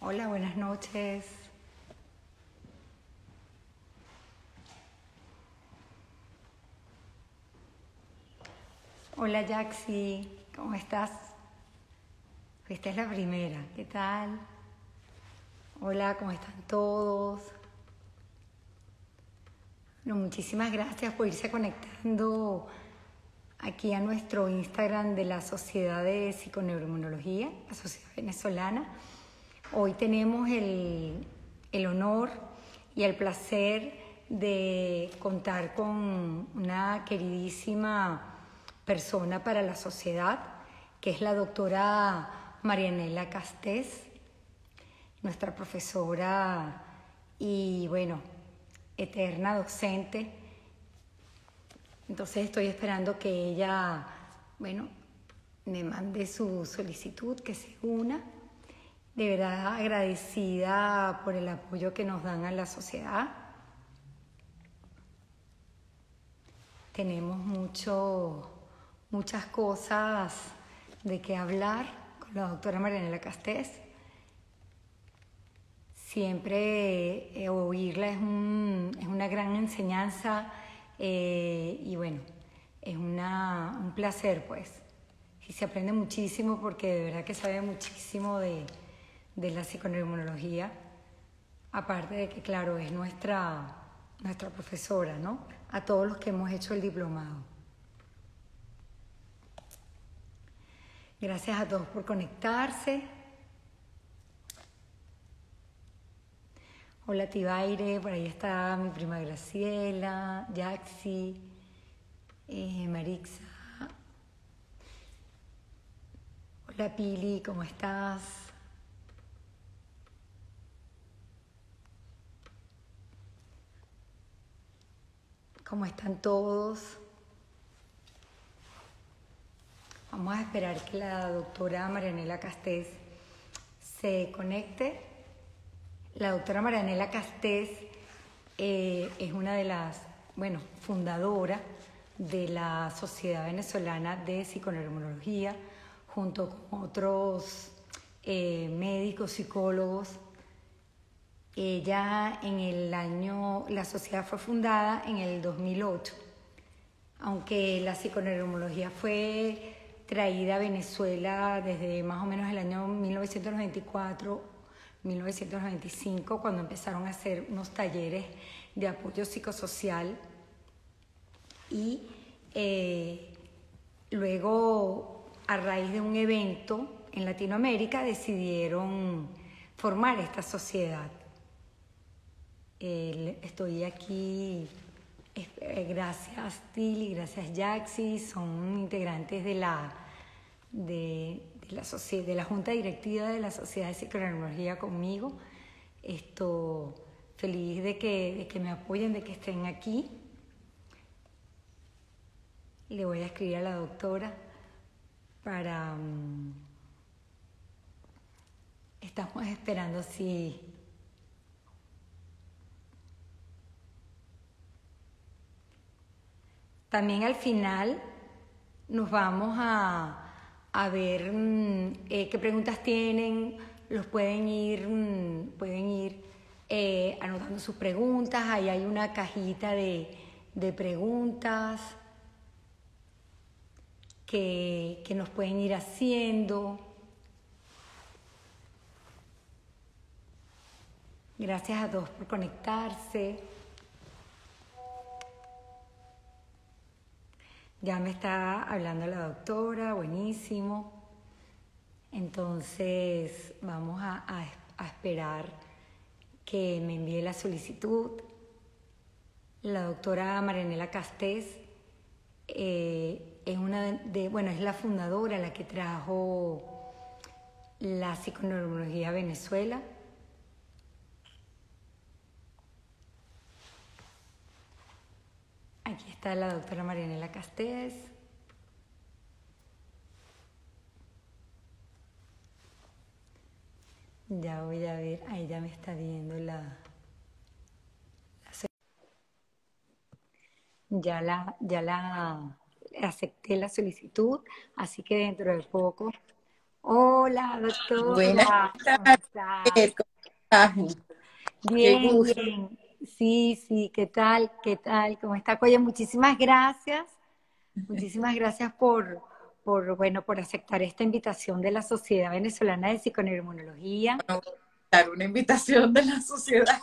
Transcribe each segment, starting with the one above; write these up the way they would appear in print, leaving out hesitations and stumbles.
Hola, buenas noches. Hola, Jaxi, ¿cómo estás? Esta es la primera, ¿qué tal? Hola, ¿cómo están todos? Bueno, muchísimas gracias por irse conectando aquí a nuestro Instagram de la Sociedad de Psiconeuroinmunología, la Sociedad Venezolana. Hoy tenemos el honor y el placer de contar con una queridísima persona para la sociedad, que es la doctora Marianela Castés, nuestra profesora y, bueno, eterna docente. Entonces estoy esperando que ella, bueno, me mande su solicitud, que se una. De verdad agradecida por el apoyo que nos dan a la sociedad. Tenemos muchas cosas de qué hablar con la doctora Marianela Castés. Siempre oírla es una gran enseñanza y bueno, es un placer pues. Y se aprende muchísimo porque de verdad que sabe muchísimo de la psiconeuroinmunología, aparte de que claro, es nuestra profesora, ¿no? A todos los que hemos hecho el diplomado. Gracias a todos por conectarse. Hola Tibaire, por ahí está mi prima Graciela, Yaxi, Marixa. Hola Pili, ¿cómo estás? ¿Cómo están todos? Vamos a esperar que la doctora Marianela Castés se conecte. La doctora Marianela Castés es una de las, bueno, fundadora de la Sociedad Venezolana de Psiconeuroinmunología, junto con otros médicos, psicólogos. Ella la sociedad fue fundada en el 2008, aunque la psiconeuroinmunología fue traída a Venezuela desde más o menos el año 1994 1995, cuando empezaron a hacer unos talleres de apoyo psicosocial y luego, a raíz de un evento en Latinoamérica, decidieron formar esta sociedad. Estoy aquí, gracias Tili, gracias Yaxi, son integrantes de la Junta Directiva de la Sociedad de Psiconeuroinmunología conmigo. Feliz de que me apoyen, de que estén aquí. Le voy a escribir a la doctora para... estamos esperando si... También al final nos vamos a ver qué preguntas tienen, pueden ir anotando sus preguntas. Ahí hay una cajita de preguntas que nos pueden ir haciendo. Gracias a todos por conectarse. Ya me está hablando la doctora, buenísimo. Entonces vamos a esperar que me envíe la solicitud. La doctora Marianela Castés es la fundadora, la que trajo la psiconeuroinmunología a Venezuela. Aquí está la doctora Marianela Castés. Ya voy a ver, ahí ya me está viendo ya la acepté la solicitud, así que dentro de poco. Hola, Buenas doctora, ¿cómo estás? tardes, ¿cómo estás? Qué Bien, gusto. bien. Sí, sí, ¿qué tal? ¿Qué tal? ¿Cómo está? Oye, muchísimas gracias. Muchísimas gracias bueno, por aceptar esta invitación de la Sociedad Venezolana de Psiconeuroinmunología. Dar una invitación de la sociedad.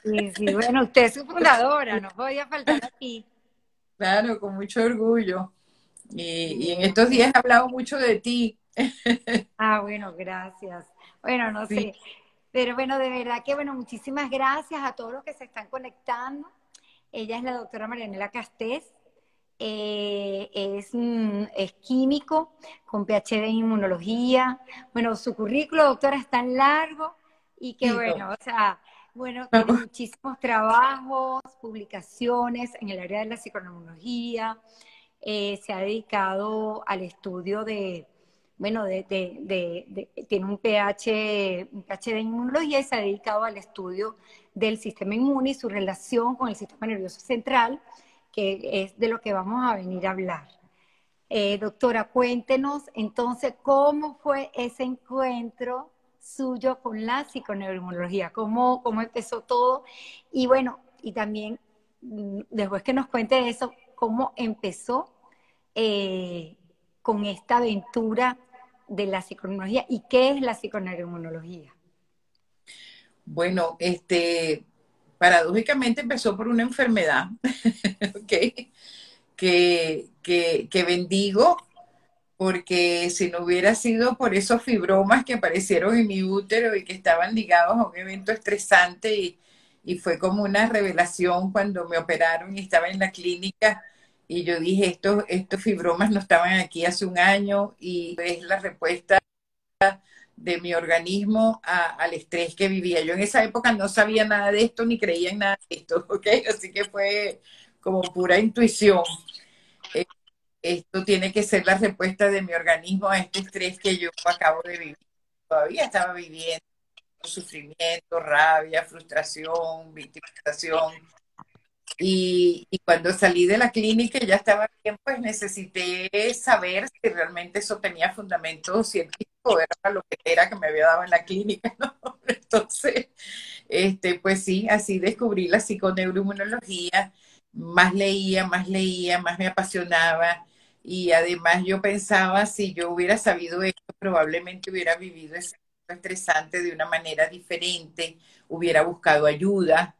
Sí, sí, bueno, usted es su fundadora, no podía faltar aquí. Claro, con mucho orgullo. Y en Bien. estos días he hablado mucho de ti. Ah, bueno, gracias. Bueno, no Sí, sé. Pero bueno, de verdad que bueno, muchísimas gracias a todos los que se están conectando. Ella es la doctora Marianela Castés. Es químico con PhD en inmunología. Bueno, su currículo, doctora, es tan largo y que sí, no. bueno, o sea, bueno, tiene Vamos. muchísimos trabajos, publicaciones en el área de la psiconeuroinmunología. Se ha dedicado al estudio de, bueno, tiene un PhD en inmunología y se ha dedicado al estudio del sistema inmune y su relación con el sistema nervioso central, que es de lo que vamos a venir a hablar. Doctora, cuéntenos entonces cómo fue ese encuentro suyo con la psiconeuroinmunología, cómo empezó todo y bueno, y también después que nos cuente eso, cómo empezó eh, con esta aventura de la psiconeuroinmunología y qué es la psiconeuroinmunología. Bueno, paradójicamente empezó por una enfermedad, ¿ok? Que bendigo, porque si no hubiera sido por esos fibromas que aparecieron en mi útero y que estaban ligados a un evento estresante y fue como una revelación cuando me operaron y estaba en la clínica y yo dije, estos fibromas no estaban aquí hace un año y es la respuesta de mi organismo al estrés que vivía. Yo en esa época no sabía nada de esto ni creía en nada de esto, ¿ok? Así que fue como pura intuición. Esto tiene que ser la respuesta de mi organismo a este estrés que yo acabo de vivir. Todavía estaba viviendo sufrimiento, rabia, frustración, victimización. Y cuando salí de la clínica y ya estaba bien, pues necesité saber si realmente eso tenía fundamento científico, era lo que era que me había dado en la clínica, ¿no? Entonces, pues sí, así descubrí la psiconeuroinmunología, más leía, más me apasionaba y además yo pensaba si yo hubiera sabido esto, probablemente hubiera vivido ese momento estresante de una manera diferente, hubiera buscado ayuda,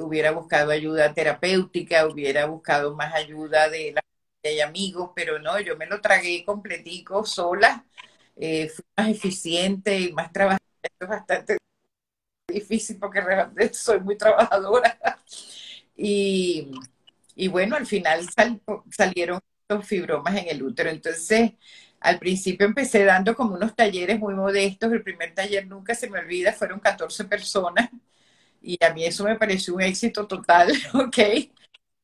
hubiera buscado ayuda terapéutica, hubiera buscado más ayuda de la familia y amigos, pero no, yo me lo tragué completico sola, fui más eficiente y más trabajadora. Esto es bastante difícil porque realmente soy muy trabajadora. Y, y bueno, al final salieron los fibromas en el útero. Entonces, al principio empecé dando como unos talleres muy modestos. El primer taller nunca se me olvida, fueron 14 personas. Y a mí eso me pareció un éxito total, ¿ok?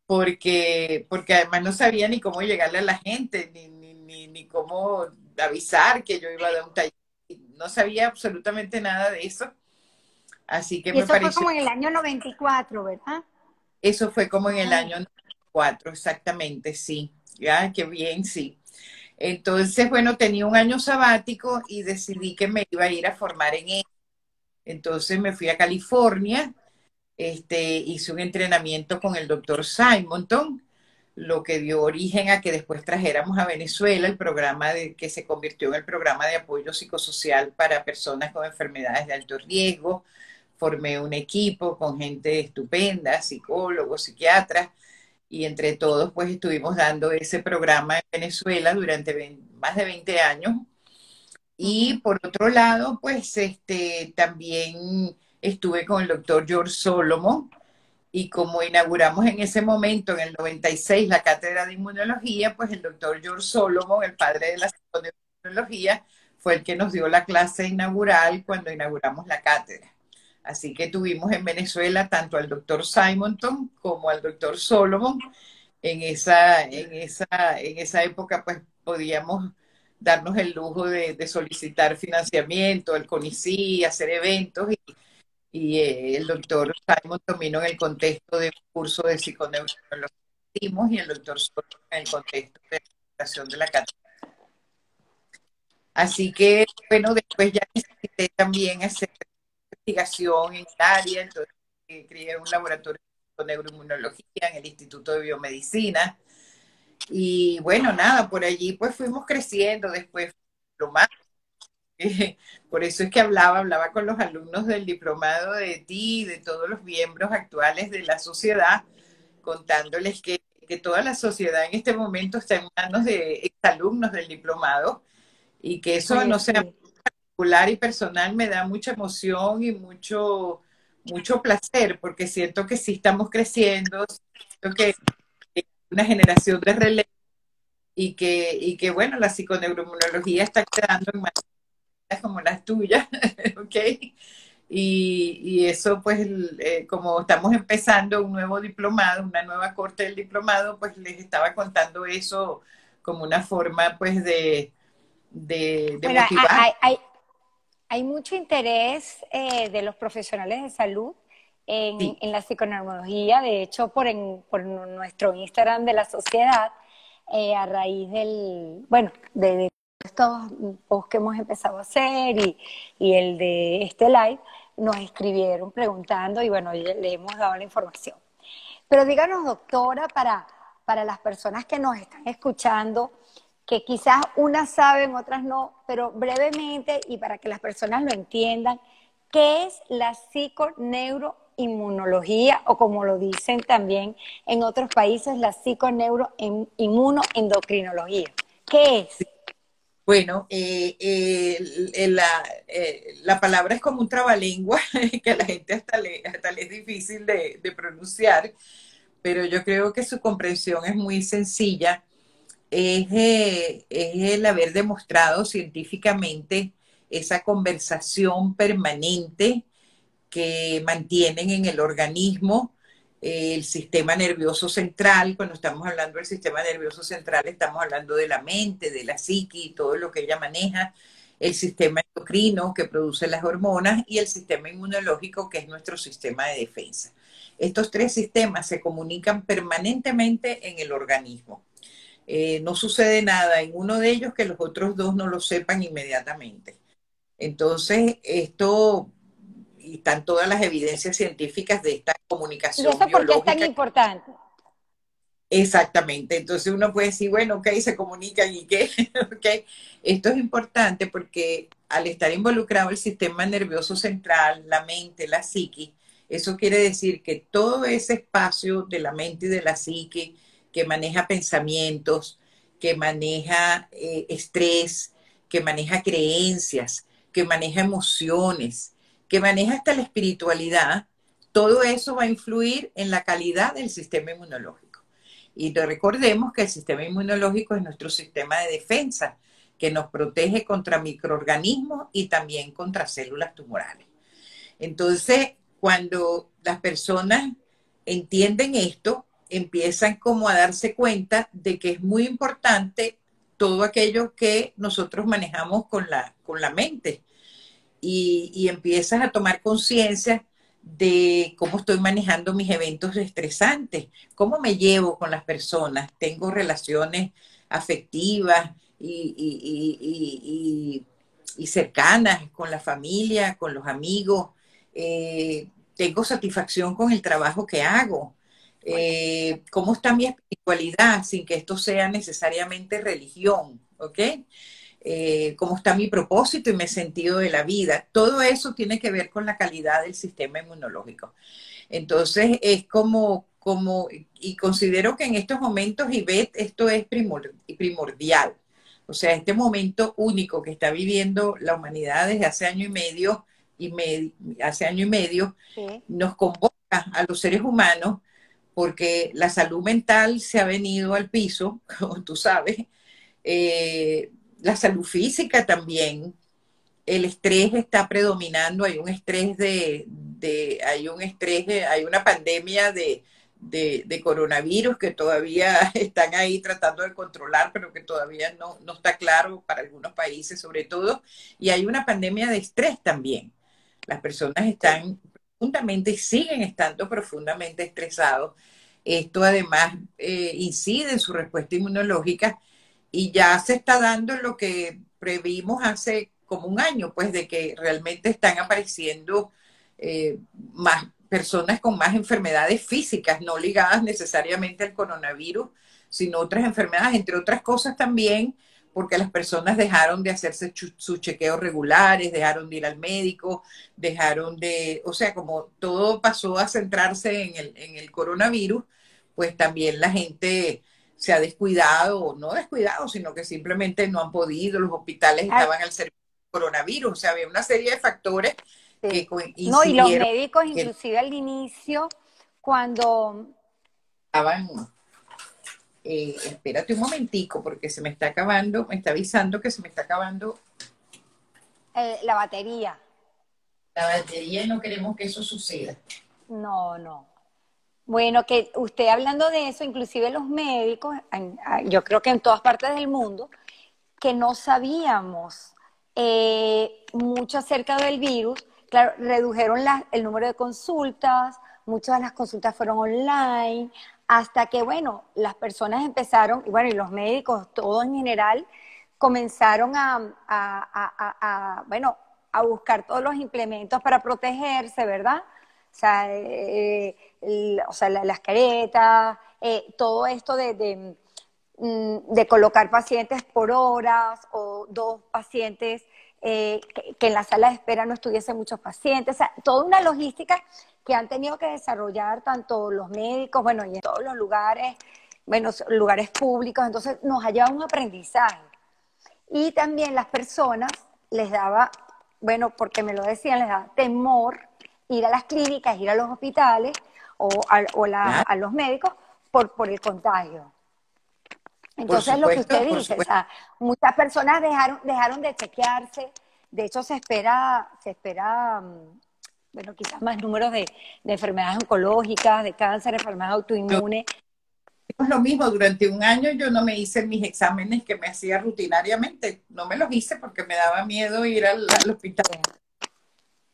Porque además no sabía ni cómo llegarle a la gente, ni cómo avisar que yo iba a dar un taller. No sabía absolutamente nada de eso. Así que Y me eso fue pareció, como en el año 94, ¿verdad? eso fue como en Más el o año menos. 4 exactamente, sí. Ya, qué bien, sí. Entonces, bueno, tenía un año sabático y decidí que me iba a ir a formar en él. Entonces me fui a California, hice un entrenamiento con el doctor Simonton, lo que dio origen a que después trajéramos a Venezuela el programa que se convirtió en el programa de apoyo psicosocial para personas con enfermedades de alto riesgo. Formé un equipo con gente estupenda, psicólogos, psiquiatras, y entre todos pues estuvimos dando ese programa en Venezuela durante más de 20 años. Y Ujú. por otro lado, pues también estuve con el doctor George Solomon, y como inauguramos en ese momento, en el 96, la cátedra de inmunología, pues el doctor George Solomon, el padre de la inmunología, fue el que nos dio la clase inaugural cuando inauguramos la cátedra. Así que tuvimos en Venezuela tanto al doctor Simonton como al doctor Solomon. En esa época, pues podíamos darnos el lujo de solicitar financiamiento, el CONICI, hacer eventos y el doctor Simon dominó en el contexto de un curso de psiconeuroinmunología y el doctor Soto en el contexto de la educación de la cátedra. Así que, bueno, después ya necesité también hacer investigación en el área, entonces creé un laboratorio de neuroinmunología en el Instituto de Biomedicina. Y bueno, nada, por allí pues fuimos creciendo, después lo más. Por eso es que hablaba con los alumnos del diplomado de ti, de todos los miembros actuales de la sociedad, contándoles que toda la sociedad en este momento está en manos de exalumnos del diplomado y que eso, Oye, no sé, sí. particular y personal me da mucha emoción y mucho placer, porque siento que sí estamos creciendo, siento que hay una generación de relevo y que bueno, la psiconeuroinmunología está quedando en manos como las tuyas, ¿ok? Y eso, pues, como estamos empezando un nuevo diplomado, una nueva corte del diplomado, pues les estaba contando eso como una forma, pues, de Bueno, motivar. hay mucho interés de los profesionales de salud Sí, en la psiconeurología. De hecho, por nuestro Instagram de la sociedad, a raíz bueno, de estos posts que hemos empezado a hacer y el de este live, nos escribieron preguntando y bueno, le hemos dado la información. Pero díganos, doctora, para las personas que nos están escuchando, que quizás unas saben, otras no, pero brevemente y para que las personas lo entiendan, ¿qué es la psiconeuroinmunología o como lo dicen también en otros países, la psiconeuroinmunoendocrinología? ¿Qué es? bueno, la palabra es como un trabalengua que a la gente hasta le es difícil de pronunciar, pero yo creo que su comprensión es muy sencilla. Es el haber demostrado científicamente esa conversación permanente que mantienen en el organismo el sistema nervioso central. Cuando estamos hablando del sistema nervioso central, estamos hablando de la mente, de la psiqui, todo lo que ella maneja, el sistema endocrino que produce las hormonas y el sistema inmunológico que es nuestro sistema de defensa. Estos tres sistemas se comunican permanentemente en el organismo. No sucede nada en uno de ellos que los otros dos no lo sepan inmediatamente. Entonces, esto, y están todas las evidencias científicas de esta ¿Y comunicación eso por qué es tan biológica. importante? Exactamente. Entonces uno puede decir, bueno, ok, se comunican y qué, ok. Esto es importante porque al estar involucrado el sistema nervioso central, la mente, la psique, eso quiere decir que todo ese espacio de la mente y de la psique que maneja pensamientos, que maneja estrés, que maneja creencias, que maneja emociones, que maneja hasta la espiritualidad, todo eso va a influir en la calidad del sistema inmunológico. Y recordemos que el sistema inmunológico es nuestro sistema de defensa, que nos protege contra microorganismos y también contra células tumorales. Entonces, cuando las personas entienden esto, empiezan como a darse cuenta de que es muy importante todo aquello que nosotros manejamos con la mente y empiezas a tomar conciencia de cómo estoy manejando mis eventos estresantes, cómo me llevo con las personas, tengo relaciones afectivas y cercanas con la familia, con los amigos, tengo satisfacción con el trabajo que hago, cómo está mi espiritualidad sin que esto sea necesariamente religión, ¿ok? Cómo está mi propósito y mi sentido de la vida. Todo eso tiene que ver con la calidad del sistema inmunológico. Entonces, es y considero que en estos momentos, Ivette, esto es primordial. O sea, este momento único que está viviendo la humanidad desde hace año hace año y medio, Sí. nos convoca a los seres humanos porque la salud mental se ha venido al piso, como tú sabes, la salud física también, el estrés está predominando, hay un estrés hay una pandemia de coronavirus que todavía están ahí tratando de controlar, pero que todavía no está claro para algunos países sobre todo, y hay una pandemia de estrés también. Las personas Sí. están profundamente y siguen estando profundamente estresados. Esto además incide en su respuesta inmunológica y ya se está dando lo que previmos hace como un año, pues de que realmente están apareciendo más personas con más enfermedades físicas, no ligadas necesariamente al coronavirus, sino otras enfermedades, entre otras cosas también, porque las personas dejaron de hacerse sus chequeos regulares, dejaron de ir al médico, dejaron de, o sea, como todo pasó a centrarse en el coronavirus, pues también la gente se ha descuidado, o no descuidado, sino que simplemente no han podido, los hospitales Ah, estaban al servicio del coronavirus, o sea, había una serie de factores que sí. No, y los incidieron, médicos, que inclusive al inicio, cuando estaban, espérate un momentico, porque se me está acabando, me está avisando que se me está acabando la batería, la batería y no queremos que eso suceda. no, no. Bueno, que usted hablando de eso, inclusive los médicos, yo creo que en todas partes del mundo, que no sabíamos mucho acerca del virus, claro, redujeron el número de consultas, muchas de las consultas fueron online, hasta que, bueno, las personas empezaron, y bueno, y los médicos, todos en general, comenzaron bueno, a buscar todos los implementos para protegerse, ¿verdad? O sea, las caretas, todo esto de colocar pacientes por horas o dos pacientes, que en la sala de espera no estuviesen muchos pacientes, o sea, toda una logística que han tenido que desarrollar tanto los médicos, bueno, y en todos los lugares, bueno, lugares públicos, entonces nos ha llevado un aprendizaje. Y también las personas les daba, bueno, porque me lo decían, les daba temor ir a las clínicas, ir a los hospitales Claro, a los médicos por el contagio. por Entonces, lo que supuesto, usted por dice, o supuesto. sea, muchas personas dejaron de chequearse, de hecho se espera, bueno, quizás más números de enfermedades oncológicas, de cáncer, enfermedades autoinmunes. Es lo mismo, durante un año yo no me hice mis exámenes que me hacía rutinariamente, no me los hice porque me daba miedo ir al hospital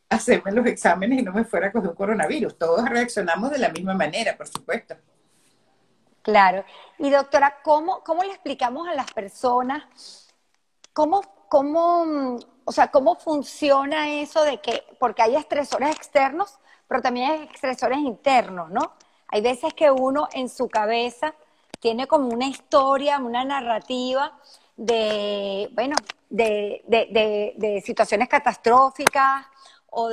a hacerme los exámenes y no me fuera a coger un coronavirus. Todos reaccionamos de la misma manera, por supuesto. Claro. Y doctora, ¿cómo le explicamos a las personas o sea, cómo funciona eso de que, porque hay estresores externos, pero también hay estresores internos, ¿no? Hay veces que uno en su cabeza tiene como una historia, una narrativa de, bueno, de situaciones catastróficas o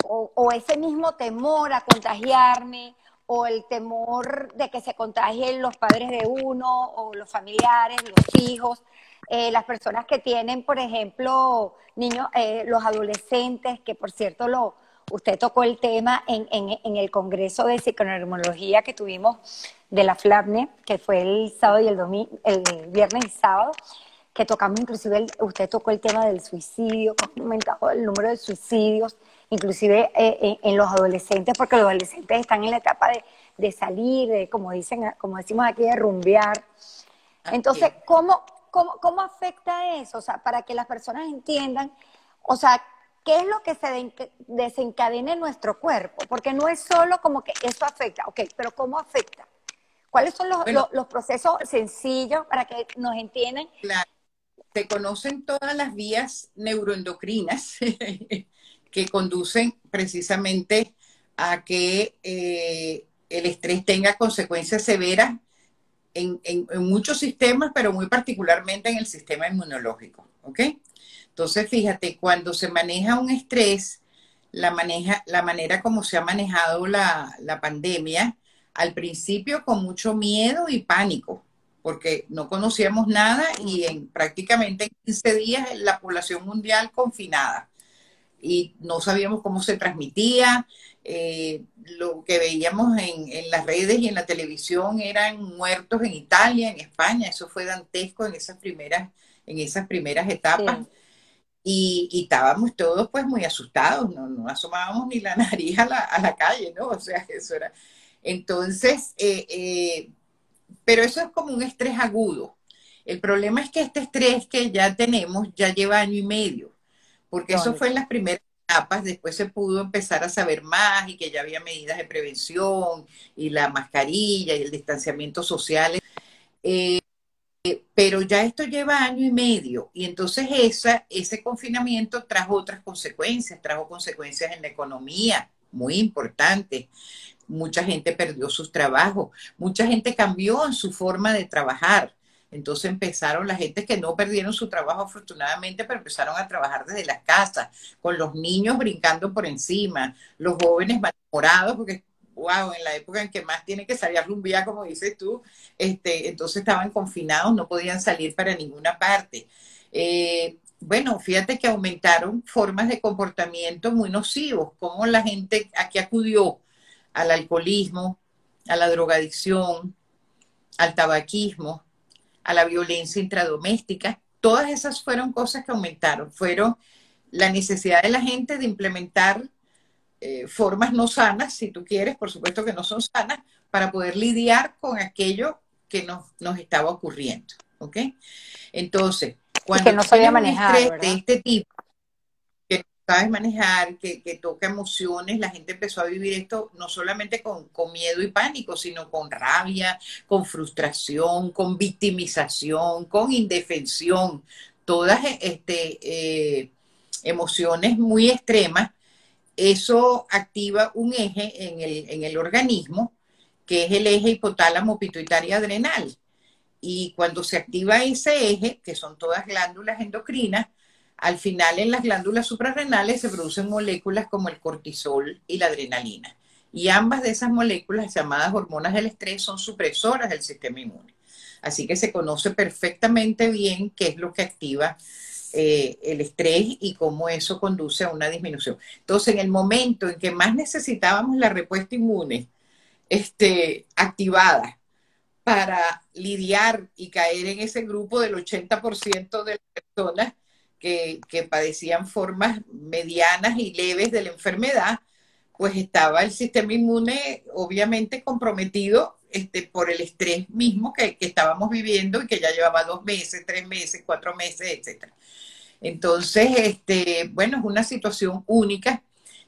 o ese mismo temor a contagiarme, o el temor de que se contagien los padres de uno, o los familiares, los hijos, las personas que tienen, por ejemplo, niños, los adolescentes, que por cierto usted tocó el tema en el Congreso de Psiconeurología que tuvimos de la FLAPNE, que fue el sábado y el domingo, el viernes y sábado, que tocamos inclusive, usted tocó el tema del suicidio, que ha aumentado el número de suicidios, inclusive en los adolescentes, porque los adolescentes están en la etapa de salir, como decimos aquí, de rumbear. Entonces, Así ¿cómo afecta eso? O sea, para que las personas entiendan, o sea, ¿qué es lo que se desencadena en nuestro cuerpo? Porque no es solo como que eso afecta, ok, pero ¿cómo afecta? ¿Cuáles son bueno, los procesos sencillos para que nos entiendan? claro, se conocen todas las vías neuroendocrinas que conducen precisamente a que el estrés tenga consecuencias severas en muchos sistemas, pero muy particularmente en el sistema inmunológico, ¿ok? Entonces, fíjate, cuando se maneja un estrés, la manera como se ha manejado la pandemia, al principio con mucho miedo y pánico, porque no conocíamos nada y prácticamente en 15 días la población mundial confinada y no sabíamos cómo se transmitía. Lo que veíamos en las redes y en la televisión eran muertos en Italia, en España, eso fue dantesco en esas primeras etapas. Sí. Y estábamos todos pues muy asustados, no asomábamos ni la nariz a la calle, ¿no? O sea, eso era. Entonces, pero eso es como un estrés agudo. El problema es que este estrés que ya tenemos ya lleva año y medio, porque eso Tony. fue en las primeras etapas, después se pudo empezar a saber más y que ya había medidas de prevención y la mascarilla y el distanciamiento social. Pero ya esto lleva año y medio y entonces ese confinamiento trajo otras consecuencias, trajo consecuencias en la economía muy importantes. Mucha gente perdió sus trabajos, mucha gente cambió en su forma de trabajar. Entonces empezaron la gente que no perdieron su trabajo afortunadamente, pero empezaron a trabajar desde las casas, con los niños brincando por encima, los jóvenes malhumorados, porque wow, en la época en que más tiene que salir a rumbear, como dices tú, entonces estaban confinados, no podían salir para ninguna parte. Bueno, fíjate que aumentaron formas de comportamiento muy nocivos, como la gente aquí acudió al alcoholismo, a la drogadicción, al tabaquismo, a la violencia intradoméstica. Todas esas fueron cosas que aumentaron, fueron la necesidad de la gente de implementar formas no sanas, si tú quieres, por supuesto que no son sanas, para poder lidiar con aquello que nos estaba ocurriendo. ¿Ok? Entonces, Y que cuando no tú sabía tienes un manejar, estrés de ¿verdad? este tipo, que sabes manejar, que toca emociones, la gente empezó a vivir esto no solamente con miedo y pánico, sino con rabia, con frustración, con victimización, con indefensión, todas emociones muy extremas. Eso activa un eje en el organismo, que es el eje hipotálamo pituitaria adrenal. Y cuando se activa ese eje, que son todas glándulas endocrinas, al final en las glándulas suprarrenales se producen moléculas como el cortisol y la adrenalina. Y ambas de esas moléculas, llamadas hormonas del estrés, son supresoras del sistema inmune. Así que se conoce perfectamente bien qué es lo que activa el estrés y cómo eso conduce a una disminución. Entonces, en el momento en que más necesitábamos la respuesta inmune activada para lidiar y caer en ese grupo del 80% de las personas que padecían formas medianas y leves de la enfermedad, pues estaba el sistema inmune obviamente comprometido por el estrés mismo que estábamos viviendo y que ya llevaba 2 meses, 3 meses, 4 meses, etcétera. Entonces, bueno, es una situación única.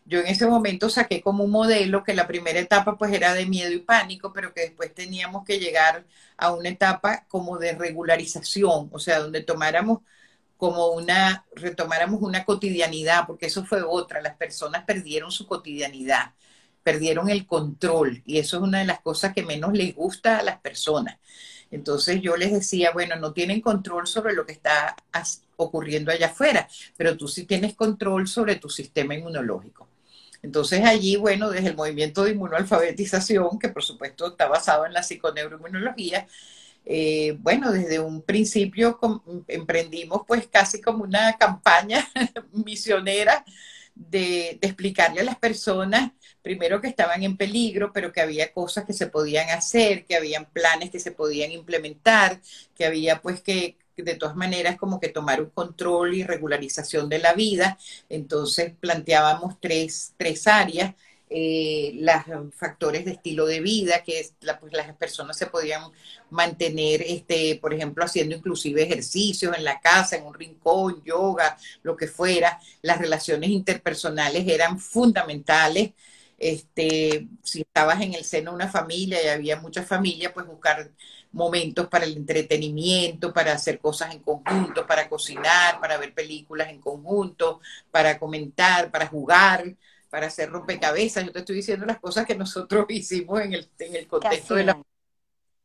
Yo en ese momento saqué como un modelo que la primera etapa pues era de miedo y pánico, pero que después teníamos que llegar a una etapa como de regularización, o sea, donde retomáramos una cotidianidad, porque eso fue otra, las personas perdieron su cotidianidad, perdieron el control, y eso es una de las cosas que menos les gusta a las personas. Entonces yo les decía, bueno, no tienen control sobre lo que está ocurriendo allá afuera, pero tú sí tienes control sobre tu sistema inmunológico. Entonces allí, bueno, desde el movimiento de inmunoalfabetización, que por supuesto está basado en la psiconeuroinmunología, bueno, desde un principio emprendimos pues casi como una campaña misionera de explicarle a las personas, primero que estaban en peligro, pero que había cosas que se podían hacer, que habían planes que se podían implementar, que había pues que de todas maneras como que tomar un control y regularización de la vida. Entonces planteábamos tres áreas. Los factores de estilo de vida, que pues las personas se podían mantener, por ejemplo, haciendo inclusive ejercicios en la casa, en un rincón, yoga, lo que fuera. Las relaciones interpersonales eran fundamentales. Si estabas en el seno de una familia y había muchas familias, pues buscar momentos para el entretenimiento, para hacer cosas en conjunto, para cocinar, para ver películas en conjunto, para comentar, para jugar, para hacer rompecabezas. Yo te estoy diciendo las cosas que nosotros hicimos en el ¿Qué contexto de la... hacían?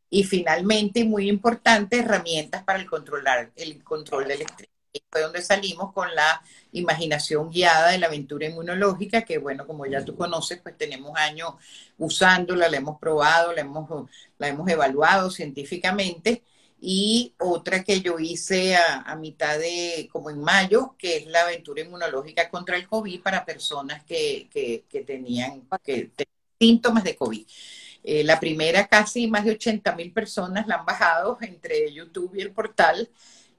Y finalmente, muy importante, herramientas para el control del estrés. Y fue donde salimos con la imaginación guiada de la aventura inmunológica, que bueno, como ya tú conoces, pues tenemos años usándola, la hemos probado, la hemos evaluado científicamente. Y otra que yo hice a mitad como en mayo, que es la aventura inmunológica contra el COVID para personas que tenían síntomas de COVID. La primera casi más de 80.000 personas la han bajado entre YouTube y el portal,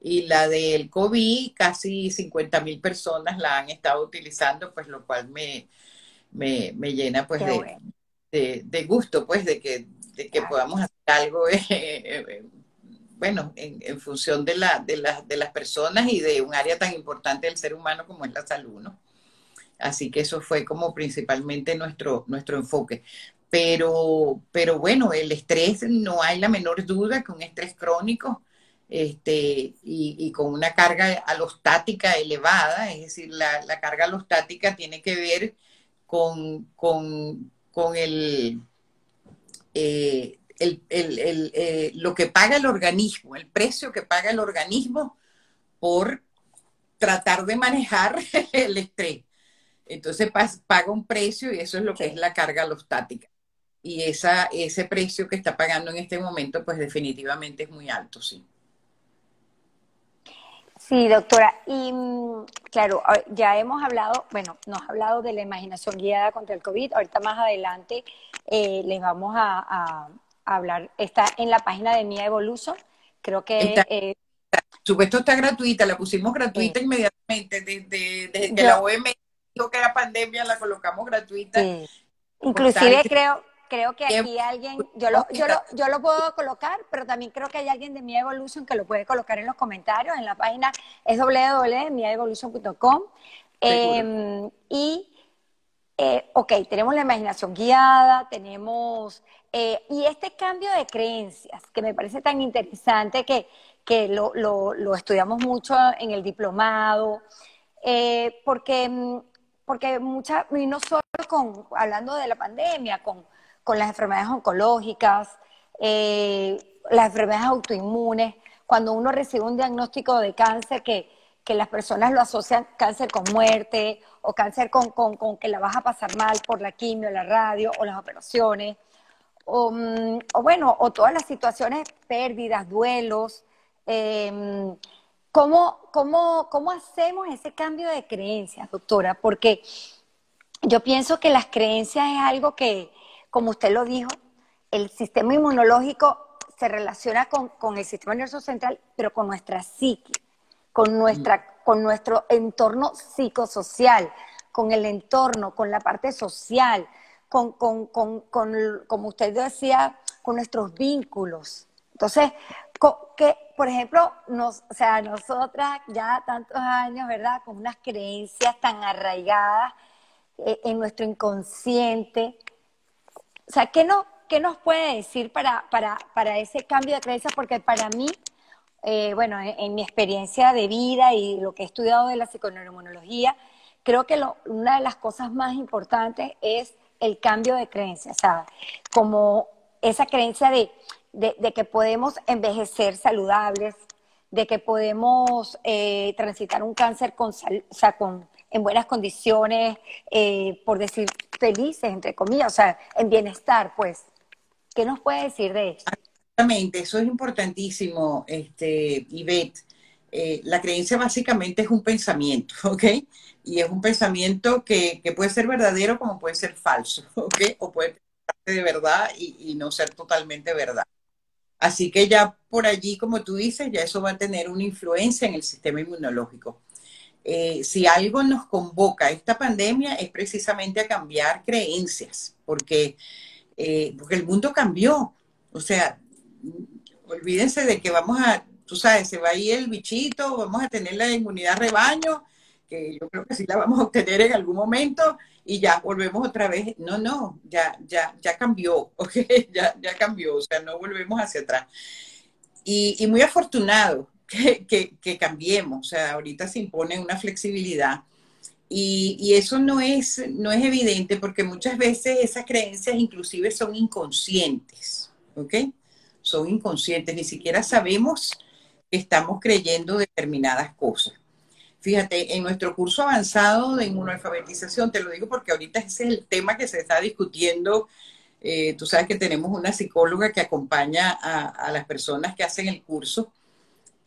y la del COVID casi 50.000 personas la han estado utilizando, pues lo cual me llena pues Qué bueno. de gusto, pues de que Claro. podamos hacer algo, bueno, en función de las personas y de un área tan importante del ser humano como es la salud, ¿no? Así que eso fue como principalmente nuestro enfoque. Pero bueno, el estrés, no hay la menor duda que un estrés crónico y con una carga alostática elevada, es decir, la carga alostática tiene que ver con lo que paga el organismo, el precio que paga el organismo por tratar de manejar el estrés. Entonces paga un precio y eso es lo que es la carga alostática. Y ese precio que está pagando en este momento, pues definitivamente es muy alto, sí. Sí, doctora. Y claro, ya hemos hablado, bueno, nos ha hablado de la imaginación guiada contra el COVID. Ahorita más adelante les vamos a hablar. Está en la página de Mia Evolution. Creo que Supuesto está gratuita, la pusimos eh, gratuita inmediatamente. Desde que yo, la OMS dijo que era pandemia, la colocamos gratuita. sí. Portal Inclusive creo que tiempo, aquí alguien, yo lo puedo colocar, pero también creo que hay alguien de Mia Evolution que lo puede colocar en los comentarios. En la página es www.miaevolution.com. seguro. Ok, tenemos la imaginación guiada, y este cambio de creencias, que me parece tan interesante que lo estudiamos mucho en el diplomado, porque y no solo hablando de la pandemia, con las enfermedades oncológicas, las enfermedades autoinmunes, cuando uno recibe un diagnóstico de cáncer que las personas lo asocian cáncer con muerte o cáncer con que la vas a pasar mal por la quimio, la radio o las operaciones, o bueno, o todas las situaciones, pérdidas, duelos. Eh, ¿Cómo hacemos ese cambio de creencias, doctora? Porque yo pienso que las creencias es algo que, como usted lo dijo, el sistema inmunológico se relaciona con el sistema nervioso central, pero con nuestra psique, con nuestro entorno psicosocial, con el entorno, con la parte social, como usted decía, con nuestros vínculos. Entonces, que, por ejemplo, o sea, nosotras ya tantos años, ¿verdad? Con unas creencias tan arraigadas en nuestro inconsciente. O sea, qué nos puede decir para ese cambio de creencias? Porque para mí, bueno, en mi experiencia de vida y lo que he estudiado de la psiconeuroinmunología, creo que una de las cosas más importantes es el cambio de creencias, ¿sabes? Como esa creencia de que podemos envejecer saludables, de que podemos transitar un cáncer o sea, en buenas condiciones, por decir felices, entre comillas, o sea, en bienestar, pues. ¿Qué nos puede decir de eso? Exactamente, eso es importantísimo, Ivette. La creencia básicamente es un pensamiento, ¿ok? Y es un pensamiento que puede ser verdadero como puede ser falso, ¿ok? O puede ser parte de verdad y no ser totalmente verdad. Así que ya por allí, como tú dices, ya eso va a tener una influencia en el sistema inmunológico. Si algo nos convoca a esta pandemia es precisamente a cambiar creencias, porque el mundo cambió. O sea, olvídense de que vamos a, tú sabes, se va a ir el bichito, vamos a tener la inmunidad rebaño, que yo creo que sí la vamos a obtener en algún momento, y ya volvemos otra vez. No, no, ya cambió, ¿ok? Ya cambió, o sea, no volvemos hacia atrás. Y muy afortunado que cambiemos, o sea, ahorita se impone una flexibilidad y eso no es evidente porque muchas veces esas creencias inclusive son inconscientes, ¿ok? Son inconscientes, ni siquiera sabemos que estamos creyendo determinadas cosas. Fíjate, en nuestro curso avanzado de inmunoalfabetización, te lo digo porque ahorita ese es el tema que se está discutiendo. Tú sabes que tenemos una psicóloga que acompaña a las personas que hacen el curso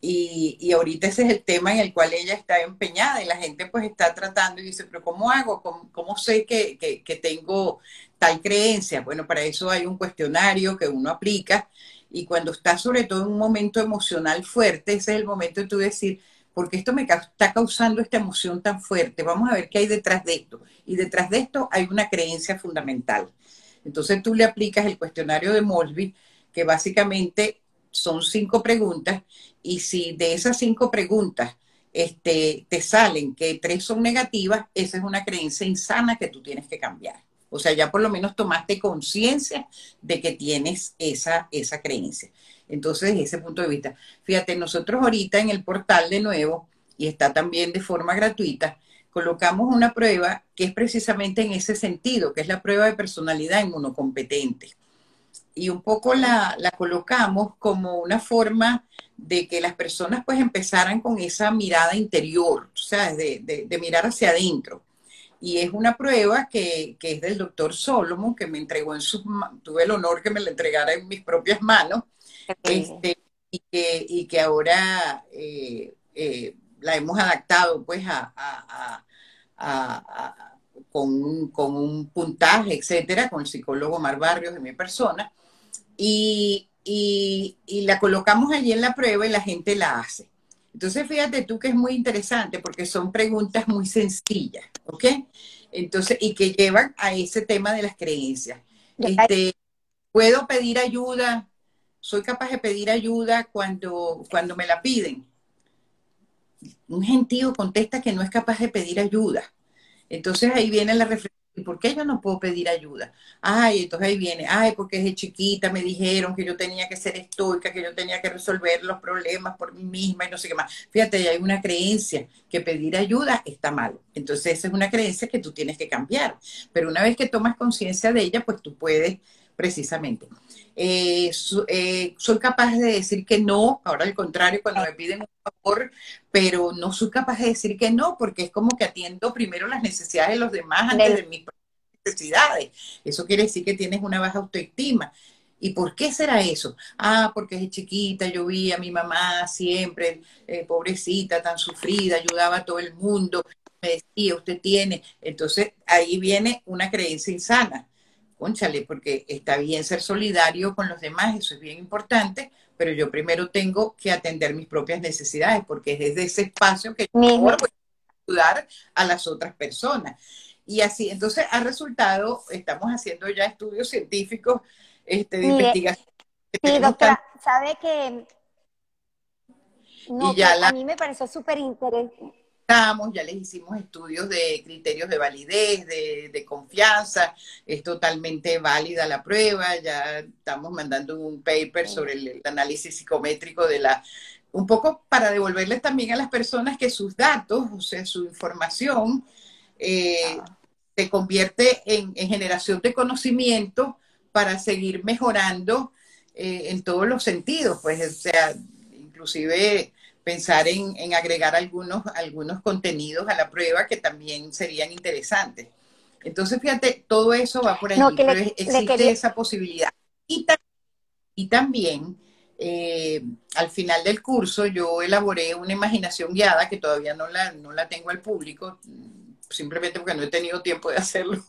y ahorita ese es el tema en el cual ella está empeñada y la gente pues está tratando y dice, pero ¿cómo hago? ¿Cómo sé que tengo tal creencia? Bueno, para eso hay un cuestionario que uno aplica y cuando está sobre todo en un momento emocional fuerte, ese es el momento de tú decir, ¿por qué esto me está causando esta emoción tan fuerte? Vamos a ver qué hay detrás de esto. Y detrás de esto hay una creencia fundamental. Entonces tú le aplicas el cuestionario de Molby, que básicamente son 5 preguntas y si de esas 5 preguntas te salen que 3 son negativas, esa es una creencia insana que tú tienes que cambiar. O sea, ya por lo menos tomaste conciencia de que tienes esa creencia. Entonces, desde ese punto de vista, fíjate, nosotros ahorita en el portal de nuevo, y está también de forma gratuita, colocamos una prueba que es precisamente en ese sentido, que es la prueba de personalidad inmunocompetente. Y un poco la colocamos como una forma de que las personas pues empezaran con esa mirada interior, ¿sabes? De mirar hacia adentro. Y es una prueba que es del doctor Solomon, que me entregó en sus manos, tuve el honor que me la entregara en mis propias manos, y que ahora la hemos adaptado pues con un puntaje, etcétera, con el psicólogo Omar Barrios de mi persona, y la colocamos allí en la prueba y la gente la hace. Entonces, fíjate tú que es muy interesante porque son preguntas muy sencillas, ¿ok? Entonces, y que llevan a ese tema de las creencias. ¿Puedo pedir ayuda? ¿Soy capaz de pedir ayuda cuando me la piden? Un gentío contesta que no es capaz de pedir ayuda. Entonces ahí viene la reflexión. ¿Y por qué yo no puedo pedir ayuda? Ay, entonces ahí viene, ay, porque desde chiquita me dijeron que yo tenía que ser estoica, que yo tenía que resolver los problemas por mí misma y no sé qué más. Fíjate, hay una creencia que pedir ayuda está mal. Entonces esa es una creencia que tú tienes que cambiar. Pero una vez que tomas conciencia de ella, pues tú puedes precisamente. Soy capaz de decir que no, ahora al contrario, cuando me piden un favor, pero no soy capaz de decir que no, porque es como que atiendo primero las necesidades de los demás antes de mis necesidades. Eso quiere decir que tienes una baja autoestima. ¿Y por qué será eso? Ah, porque desde chiquita yo vi a mi mamá siempre, pobrecita, tan sufrida, ayudaba a todo el mundo, me decía, usted tiene. Entonces ahí viene una creencia insana. Cónchale, porque está bien ser solidario con los demás, eso es bien importante, pero yo primero tengo que atender mis propias necesidades, porque es desde ese espacio que yo voy a ayudar a las otras personas. Y así, entonces, ha resultado, estamos haciendo ya estudios científicos de investigación. Sí, doctora, sabe que no, y ya a mí me pareció súper interesante. Ya les hicimos estudios de criterios de validez, de confianza, es totalmente válida la prueba, ya estamos mandando un paper sobre el análisis psicométrico un poco para devolverles también a las personas que sus datos, o sea, su información, se convierte en generación de conocimiento para seguir mejorando en todos los sentidos, pues, o sea, inclusive pensar en agregar algunos contenidos a la prueba que también serían interesantes. Entonces, fíjate, todo eso va por allí, pero existe esa posibilidad. Y también, al final del curso, yo elaboré una imaginación guiada que todavía no la tengo al público, simplemente porque no he tenido tiempo de hacerlo,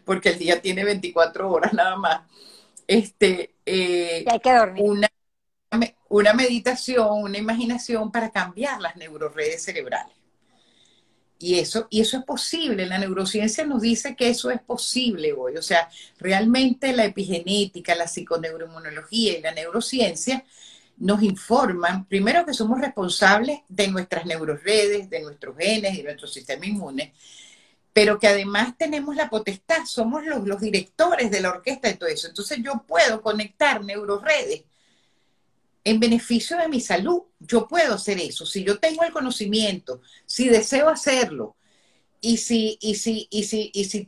porque el día tiene 24 horas nada más. Y hay que dormir. Una meditación, una imaginación para cambiar las neuroredes cerebrales. Y eso es posible. La neurociencia nos dice que eso es posible hoy. O sea, realmente la epigenética, la psiconeuroinmunología y la neurociencia nos informan, primero, que somos responsables de nuestras neuroredes, de nuestros genes y de nuestro sistema inmune, pero que además tenemos la potestad, somos los directores de la orquesta de todo eso. Entonces yo puedo conectar neuroredes en beneficio de mi salud. Yo puedo hacer eso. Si yo tengo el conocimiento, si deseo hacerlo, y si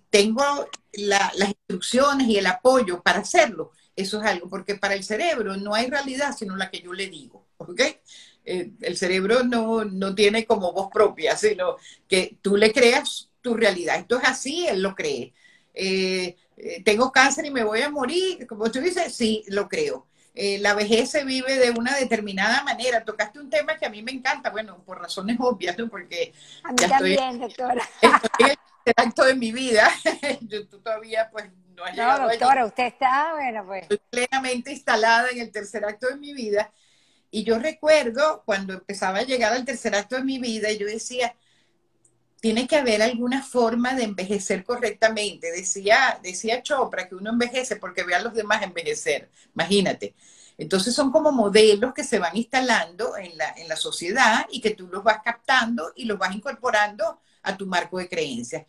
tengo las instrucciones y el apoyo para hacerlo, eso es algo, porque para el cerebro no hay realidad sino la que yo le digo, ¿ok? El cerebro no tiene como voz propia, sino que tú le creas tu realidad. Esto es así, él lo cree. Tengo cáncer y me voy a morir, como tú dices, sí, lo creo. La vejez se vive de una determinada manera. Tocaste un tema que a mí me encanta, bueno, por razones obvias, ¿no? Porque a mí también, doctora. Estoy en el tercer acto de mi vida. Tú todavía, pues, no has llegado allí. No, doctora, allí. Usted está, bueno, pues. Estoy plenamente instalada en el tercer acto de mi vida. Y yo recuerdo cuando empezaba a llegar al tercer acto de mi vida, yo decía, tiene que haber alguna forma de envejecer correctamente. Decía Chopra que uno envejece porque ve a los demás envejecer. Imagínate. Entonces son como modelos que se van instalando en la sociedad y que tú los vas captando y los vas incorporando a tu marco de creencias.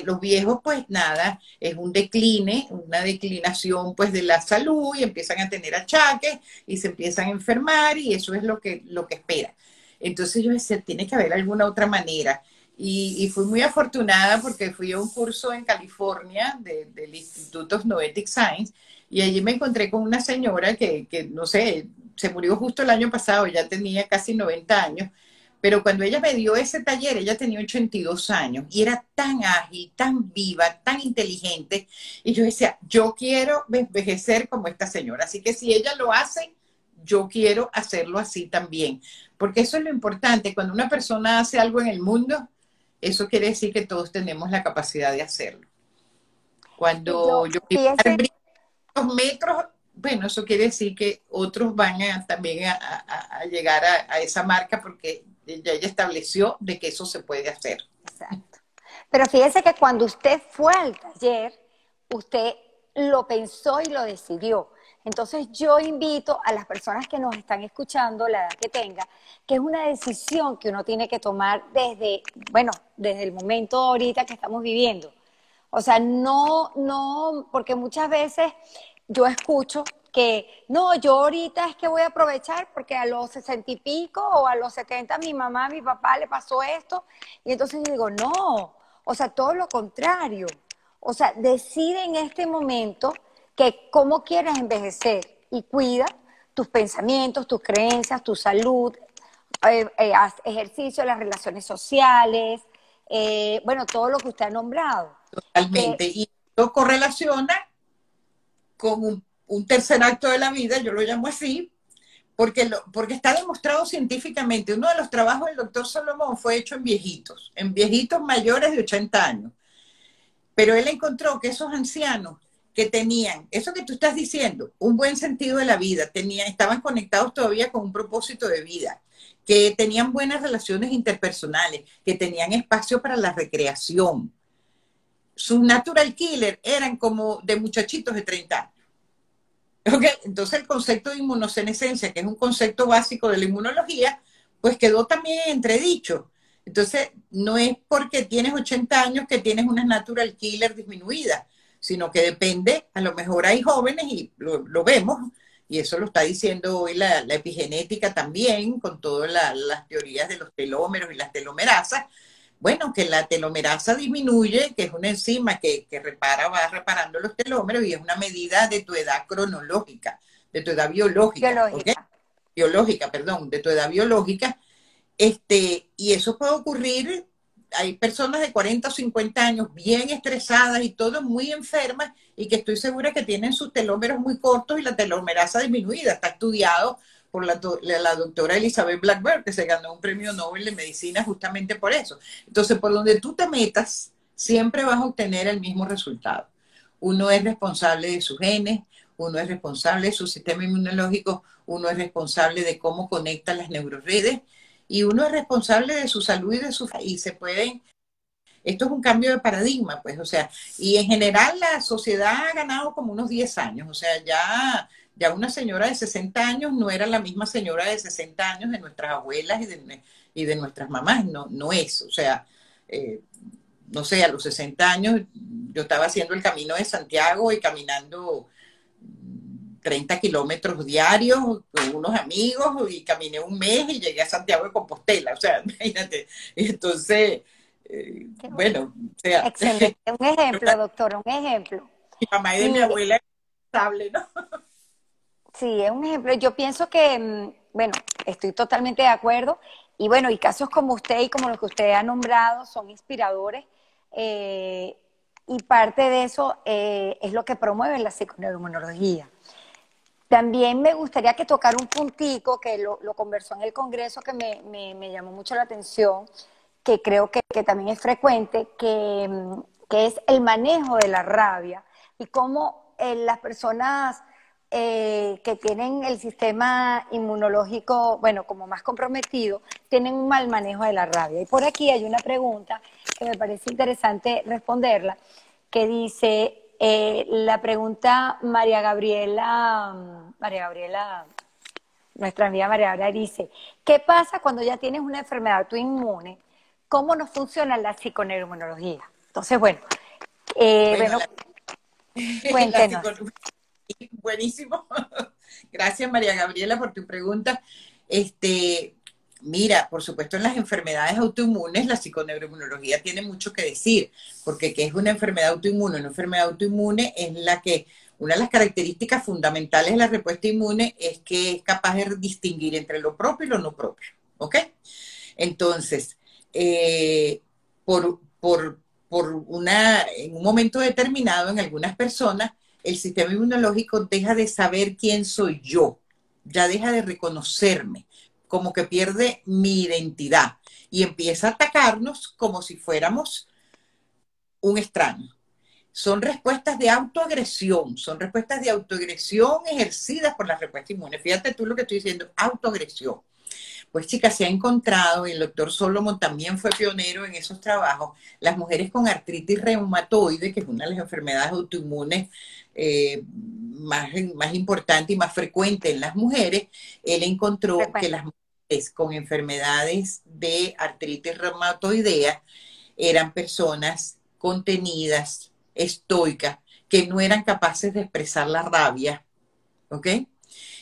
los viejos, pues nada, es un decline, una declinación pues de la salud y empiezan a tener achaques y se empiezan a enfermar y eso es lo que espera. Entonces yo decía, tiene que haber alguna otra manera. Y fui muy afortunada porque fui a un curso en California del Instituto of Noetic Science y allí me encontré con una señora que, no sé, se murió justo el año pasado, ya tenía casi 90 años, pero cuando ella me dio ese taller, ella tenía 82 años y era tan ágil, tan viva, tan inteligente. Y yo decía, yo quiero envejecer como esta señora. Así que si ella lo hace, yo quiero hacerlo así también. Porque eso es lo importante. Cuando una persona hace algo en el mundo, eso quiere decir que todos tenemos la capacidad de hacerlo. Cuando yo quiero dar los metros, bueno, eso quiere decir que otros van también a llegar a esa marca porque ella estableció de que eso se puede hacer. Exacto. Pero fíjese que cuando usted fue al taller, usted lo pensó y lo decidió. Entonces yo invito a las personas que nos están escuchando, la edad que tenga, que es una decisión que uno tiene que tomar desde el momento ahorita que estamos viviendo. O sea, no, porque muchas veces yo escucho que no, yo ahorita es que voy a aprovechar porque a los 60 y pico o a los 70 mi mamá, mi papá le pasó esto. Y entonces yo digo, no, o sea, todo lo contrario. O sea, decide en este momento que cómo quieres envejecer y cuida tus pensamientos, tus creencias, tu salud, haz ejercicio, las relaciones sociales, todo lo que usted ha nombrado. Totalmente. Y esto correlaciona con un tercer acto de la vida, yo lo llamo así, porque está demostrado científicamente. Uno de los trabajos del doctor Solomon fue hecho en viejitos mayores de 80 años. Pero él encontró que esos ancianos que tenían, eso que tú estás diciendo, un buen sentido de la vida, estaban conectados todavía con un propósito de vida, que tenían buenas relaciones interpersonales, que tenían espacio para la recreación. Sus natural killers eran como de muchachitos de 30 años. Okay. Entonces el concepto de inmunosenescencia, que es un concepto básico de la inmunología, pues quedó también entredicho. Entonces no es porque tienes 80 años que tienes unas natural killer disminuidas, sino que depende, a lo mejor hay jóvenes y lo vemos, y eso lo está diciendo hoy la epigenética también, con todas las teorías de los telómeros y las telomerasas. Bueno, que la telomerasa disminuye, que es una enzima que va reparando los telómeros y es una medida de tu edad cronológica, de tu edad biológica. ¿Okay? Biológica, perdón, de tu edad biológica. Y eso puede ocurrir, hay personas de 40 o 50 años bien estresadas y todo muy enfermas y que estoy segura que tienen sus telómeros muy cortos y la telomerasa disminuida. Está estudiado por la doctora Elizabeth Blackburn, que se ganó un premio Nobel de Medicina justamente por eso. Entonces, por donde tú te metas, siempre vas a obtener el mismo resultado. Uno es responsable de sus genes, uno es responsable de su sistema inmunológico, uno es responsable de cómo conecta las neuroredes y uno es responsable de su salud y de su... Y se pueden... Esto es un cambio de paradigma, pues, o sea, y en general la sociedad ha ganado como unos 10 años, o sea, ya una señora de 60 años no era la misma señora de 60 años de nuestras abuelas y de nuestras mamás, no es, o sea, no sé, a los 60 años yo estaba haciendo el Camino de Santiago y caminando 30 kilómetros diarios con unos amigos y caminé un mes y llegué a Santiago de Compostela, o sea, imagínate, entonces, bueno, o sea... Excelente, un ejemplo, doctora, un ejemplo. Mi mamá y de mi abuela es estable, ¿no? Sí, es un ejemplo. Yo pienso que, estoy totalmente de acuerdo. Y bueno, y casos como usted y como los que usted ha nombrado son inspiradores. Y parte de eso es lo que promueve la psiconeuroinmunología. También me gustaría que tocara un puntico que lo conversó en el Congreso que me llamó mucho la atención, que creo que también es frecuente, que es el manejo de la rabia y cómo las personas que tienen el sistema inmunológico, como más comprometido, tienen un mal manejo de la rabia. Y por aquí hay una pregunta que me parece interesante responderla, que dice, la pregunta María Gabriela, nuestra amiga María Gabriela dice, ¿qué pasa cuando ya tienes una enfermedad autoinmune? ¿Cómo nos funciona la psiconeuroinmunología? Entonces, bueno, Bueno, bueno, la cuéntenos. psicología, buenísimo. Gracias, María Gabriela, por tu pregunta. Este, mira, por supuesto, en las enfermedades autoinmunes, la psiconeuroinmunología tiene mucho que decir, porque ¿qué es una enfermedad autoinmune? Una enfermedad autoinmune es la que, una de las características fundamentales de la respuesta inmune es que es capaz de distinguir entre lo propio y lo no propio, ¿ok? Entonces, en un momento determinado, en algunas personas, el sistema inmunológico deja de saber quién soy yo, ya deja de reconocerme, como que pierde mi identidad y empieza a atacarnos como si fuéramos un extraño. Son respuestas de autoagresión ejercidas por la respuesta inmune. Fíjate tú lo que estoy diciendo, autoagresión. Pues chicas, se ha encontrado, y el doctor Solomon también fue pionero en esos trabajos, las mujeres con artritis reumatoide, que es una de las enfermedades autoinmunes más importante y más frecuente en las mujeres, él encontró que Frecuente. las mujeres con enfermedades de artritis reumatoidea eran personas contenidas, estoicas, que no eran capaces de expresar la rabia, ¿ok?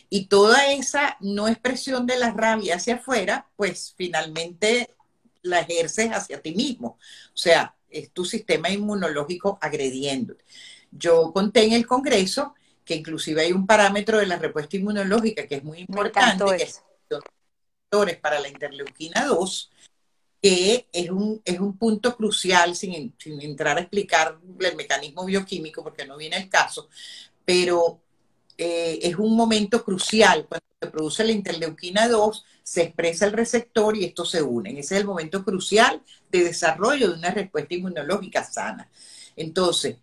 Y toda esa no expresión de la rabia hacia afuera, pues finalmente la ejerces hacia ti mismo. O sea, es tu sistema inmunológico agrediéndote. Yo conté en el Congreso que inclusive hay un parámetro de la respuesta inmunológica que es muy Me encantó importante, que es eso. para la interleuquina 2, que es un punto crucial, sin entrar a explicar el mecanismo bioquímico, porque no viene el caso, pero es un momento crucial. Cuando se produce la interleuquina 2, se expresa el receptor y estos se unen. Ese es el momento crucial de desarrollo de una respuesta inmunológica sana. Entonces,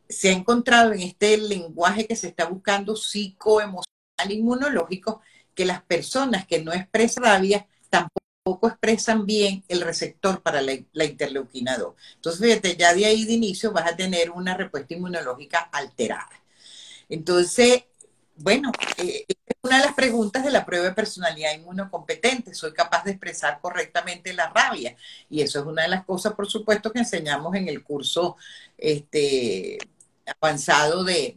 se ha encontrado en este lenguaje que se está buscando psicoemocional inmunológico que las personas que no expresan rabia tampoco expresan bien el receptor para la interleuquina 2. Entonces, fíjate, ya de ahí de inicio vas a tener una respuesta inmunológica alterada. Entonces, bueno, es una de las preguntas de la prueba de personalidad inmunocompetente. ¿Soy capaz de expresar correctamente la rabia? Y eso es una de las cosas, por supuesto, que enseñamos en el curso avanzado de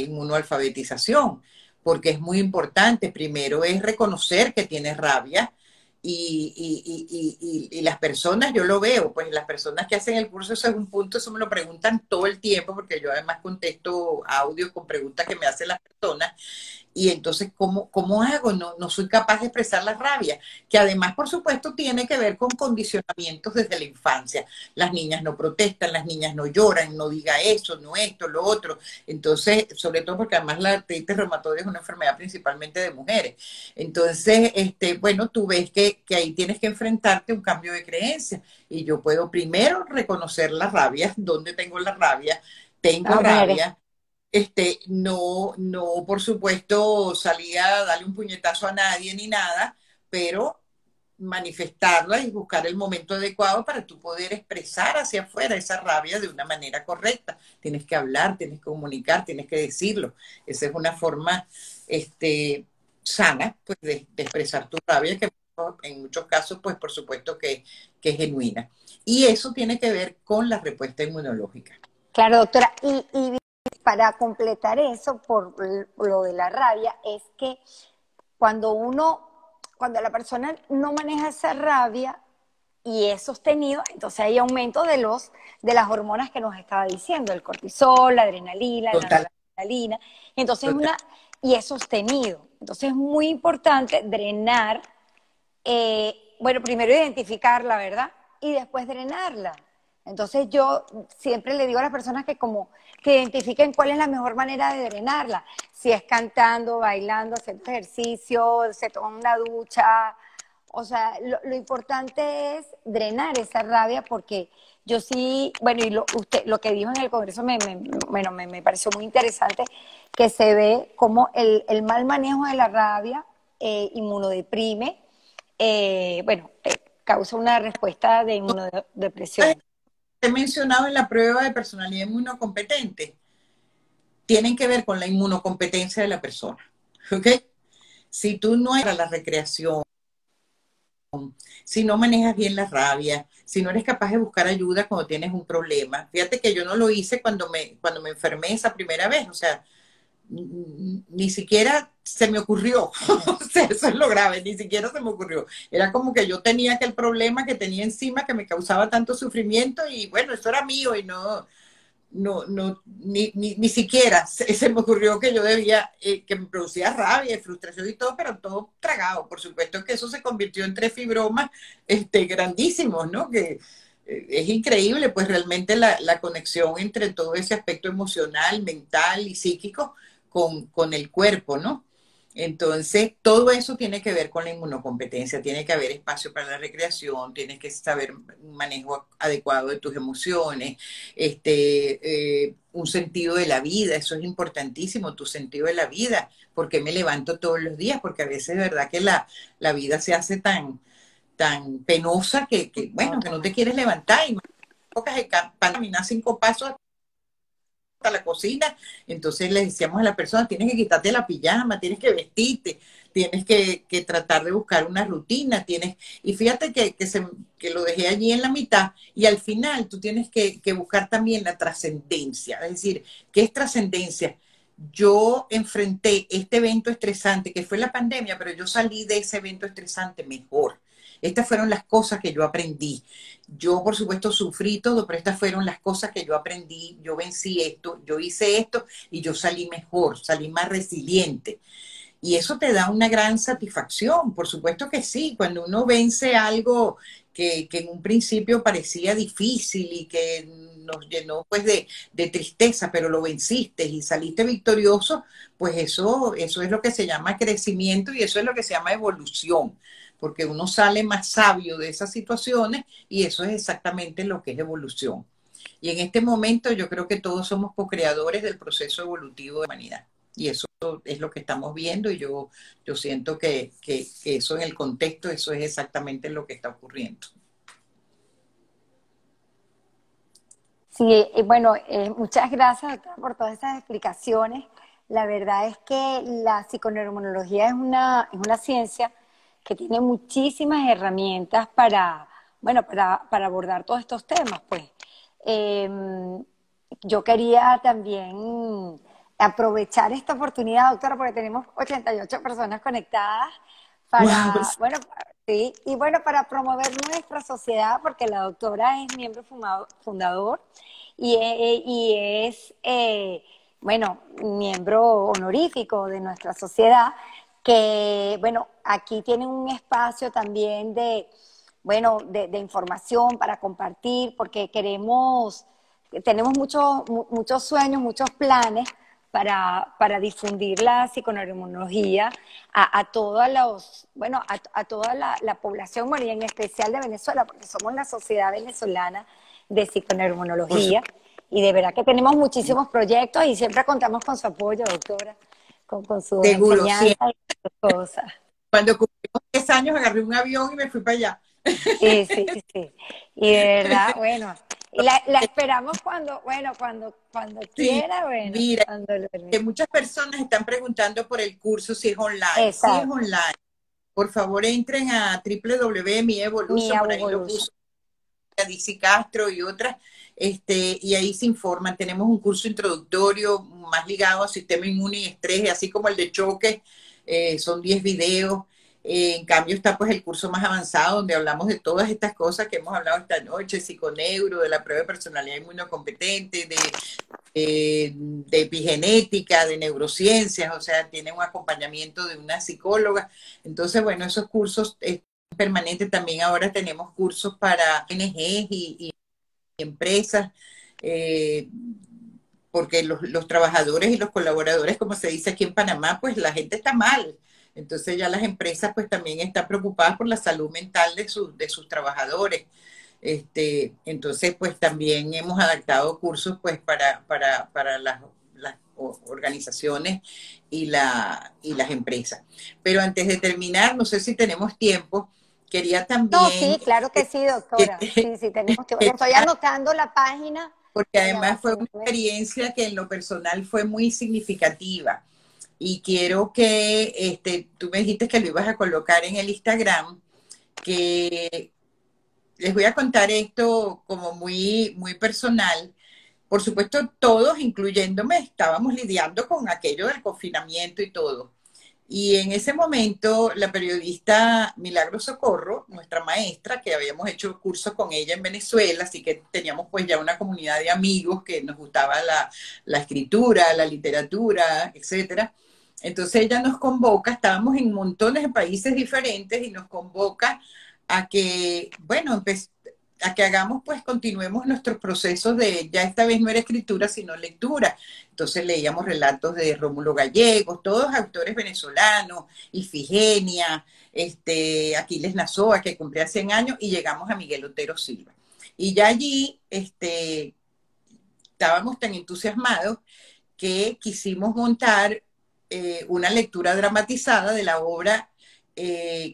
inmunoalfabetización, porque es muy importante. Primero es reconocer que tienes rabia, y las personas, yo lo veo, pues las personas que hacen el curso, eso es un punto, eso me lo preguntan todo el tiempo, porque yo además contesto audios con preguntas que me hacen las personas, y entonces, ¿cómo hago? No soy capaz de expresar la rabia, que además, por supuesto, tiene que ver con condicionamientos desde la infancia. Las niñas no protestan, las niñas no lloran, no diga eso, no esto, lo otro. Entonces, sobre todo porque además la artritis reumatoide es una enfermedad principalmente de mujeres. Entonces, bueno, tú ves que ahí tienes que enfrentarte a un cambio de creencia. Y yo puedo primero reconocer la rabia, dónde tengo la rabia, tengo Ah, mire, rabia, no, por supuesto, salía a darle un puñetazo a nadie ni nada, pero manifestarla y buscar el momento adecuado para tú poder expresar hacia afuera esa rabia de una manera correcta. Tienes que hablar, tienes que comunicar, tienes que decirlo. Esa es una forma sana, pues, de expresar tu rabia, que en muchos casos, pues, por supuesto que es genuina. Y eso tiene que ver con la respuesta inmunológica. claro, doctora. Y para completar eso, por lo de la rabia, es que cuando la persona no maneja esa rabia y es sostenido, entonces hay aumento de las hormonas que nos estaba diciendo, el cortisol, la adrenalina, la Total, noradrenalina. Entonces total. y es sostenido. Entonces es muy importante drenar, bueno, primero identificarla, ¿verdad? Y después drenarla. Entonces yo siempre le digo a las personas que identifiquen cuál es la mejor manera de drenarla. Si es cantando, bailando, haciendo ejercicio, se toma una ducha. O sea, lo importante es drenar esa rabia porque yo sí, bueno, y lo que dijo en el Congreso bueno, me pareció muy interesante, que se ve como el mal manejo de la rabia inmunodeprime, bueno, causa una respuesta de inmunodepresión. He mencionado en la prueba de personalidad inmunocompetente, tienen que ver con la inmunocompetencia de la persona. ¿Ok? Si tú no eras la recreación, si no manejas bien la rabia, si no eres capaz de buscar ayuda cuando tienes un problema. Fíjate que yo no lo hice cuando me enfermé esa primera vez, o sea, ni siquiera se me ocurrió. O sea, eso es lo grave, ni siquiera se me ocurrió. Era como que yo tenía aquel problema que tenía encima que me causaba tanto sufrimiento y bueno, eso era mío y ni siquiera se me ocurrió que yo debía, que me producía rabia y frustración y todo, pero todo tragado. Por supuesto que eso se convirtió en 3 fibromas grandísimos, ¿no? Que es increíble, pues realmente la conexión entre todo ese aspecto emocional, mental y psíquico con el cuerpo, ¿no? Entonces, todo eso tiene que ver con la inmunocompetencia, tiene que haber espacio para la recreación, tienes que saber un manejo adecuado de tus emociones, un sentido de la vida, eso es importantísimo, tu sentido de la vida, porque me levanto todos los días, porque a veces es verdad que la vida se hace tan penosa bueno, que no te quieres levantar y tocas caminar 5 pasos a la cocina. Entonces le decíamos a la persona, tienes que quitarte la pijama, tienes que vestirte, tienes que tratar de buscar una rutina, y fíjate que lo dejé allí en la mitad, y al final tú tienes que buscar también la trascendencia, es decir, ¿qué es trascendencia? Yo enfrenté este evento estresante que fue la pandemia, pero yo salí de ese evento estresante mejor. Estas fueron las cosas que yo aprendí. Yo, por supuesto, sufrí todo, pero estas fueron las cosas que yo aprendí. Yo vencí esto, yo hice esto y yo salí mejor, salí más resiliente. Y eso te da una gran satisfacción, por supuesto que sí. Cuando uno vence algo que en un principio parecía difícil y que nos llenó pues de tristeza, pero lo venciste y saliste victorioso, pues eso es lo que se llama crecimiento y eso es lo que se llama evolución, porque uno sale más sabio de esas situaciones y eso es exactamente lo que es evolución. Y en este momento yo creo que todos somos co-creadores del proceso evolutivo de la humanidad. Y eso es lo que estamos viendo y yo siento que eso en el contexto, eso es exactamente lo que está ocurriendo. Sí, bueno, muchas gracias, doctora, por todas esas explicaciones. La verdad es que la psiconeuroinmunología es una ciencia que tiene muchísimas herramientas bueno, para abordar todos estos temas, pues. Eh, yo quería también aprovechar esta oportunidad, doctora, porque tenemos 88 personas conectadas Wow, bueno, sí, y bueno, para promover nuestra sociedad, porque la doctora es miembro fundador y es, bueno, miembro honorífico de nuestra sociedad, que, bueno, aquí tienen un espacio también bueno, de información para compartir, porque tenemos muchos sueños, muchos planes para difundir la psiconeuroinmunología a toda a toda la población, bueno, y en especial de Venezuela, porque somos la Sociedad Venezolana de Psiconeuroinmunología, y de verdad que tenemos muchísimos proyectos y siempre contamos con su apoyo, doctora, con sus seguro, enseñanzas siempre. y sus cosas. Cuando cumplimos 10 años agarré un avión y me fui para allá. Sí, sí, sí. Y de verdad, bueno, y la esperamos cuando Sí, quiera, bueno, mira, cuando lo que permita. muchas personas están preguntando por el curso si es online. Si es Exacto. online, por favor entren a Mi www.mievolution, por ahí lo Evolution. puso Dicy Castro y otras, y ahí se informan. Tenemos un curso introductorio más ligado a sistema inmune y estrés, así como el de choque, son 10 videos. En cambio está pues el curso más avanzado donde hablamos de todas estas cosas que hemos hablado esta noche, psiconeuro, de la prueba de personalidad inmunocompetente, de epigenética, de neurociencias, o sea, tiene un acompañamiento de una psicóloga. Entonces, bueno, esos cursos permanentes. También ahora tenemos cursos para ONGs y empresas, eh, porque los trabajadores y los colaboradores, como se dice aquí en Panamá, pues la gente está mal. Entonces ya las empresas pues también están preocupadas por la salud mental de sus trabajadores. Entonces pues también hemos adaptado cursos pues para las organizaciones y las empresas. Pero antes de terminar, no sé si tenemos tiempo, quería No, también sí, claro que sí, que, doctora. Sí, sí, tenemos tiempo. que, Estoy anotando la página. porque Ya va, además fue sí, una experiencia que en lo personal fue muy significativa. Y quiero que tú me dijiste que lo ibas a colocar en el Instagram, que les voy a contar esto como muy, muy personal. Por supuesto, todos, incluyéndome, estábamos lidiando con aquello del confinamiento y todo. Y en ese momento, la periodista Milagros Socorro, nuestra maestra, que habíamos hecho cursos con ella en Venezuela, así que teníamos pues ya una comunidad de amigos que nos gustaba la escritura, la literatura, etcétera. Entonces ella nos convoca, estábamos en montones de países diferentes y nos convoca a que, bueno, a que hagamos, pues continuemos nuestros procesos de, ya esta vez no era escritura, sino lectura. Entonces leíamos relatos de Rómulo Gallegos, todos autores venezolanos, Ifigenia, Aquiles Nazoa, que cumplía 100 años, y llegamos a Miguel Otero Silva. Y ya allí estábamos tan entusiasmados que quisimos montar una lectura dramatizada de la obra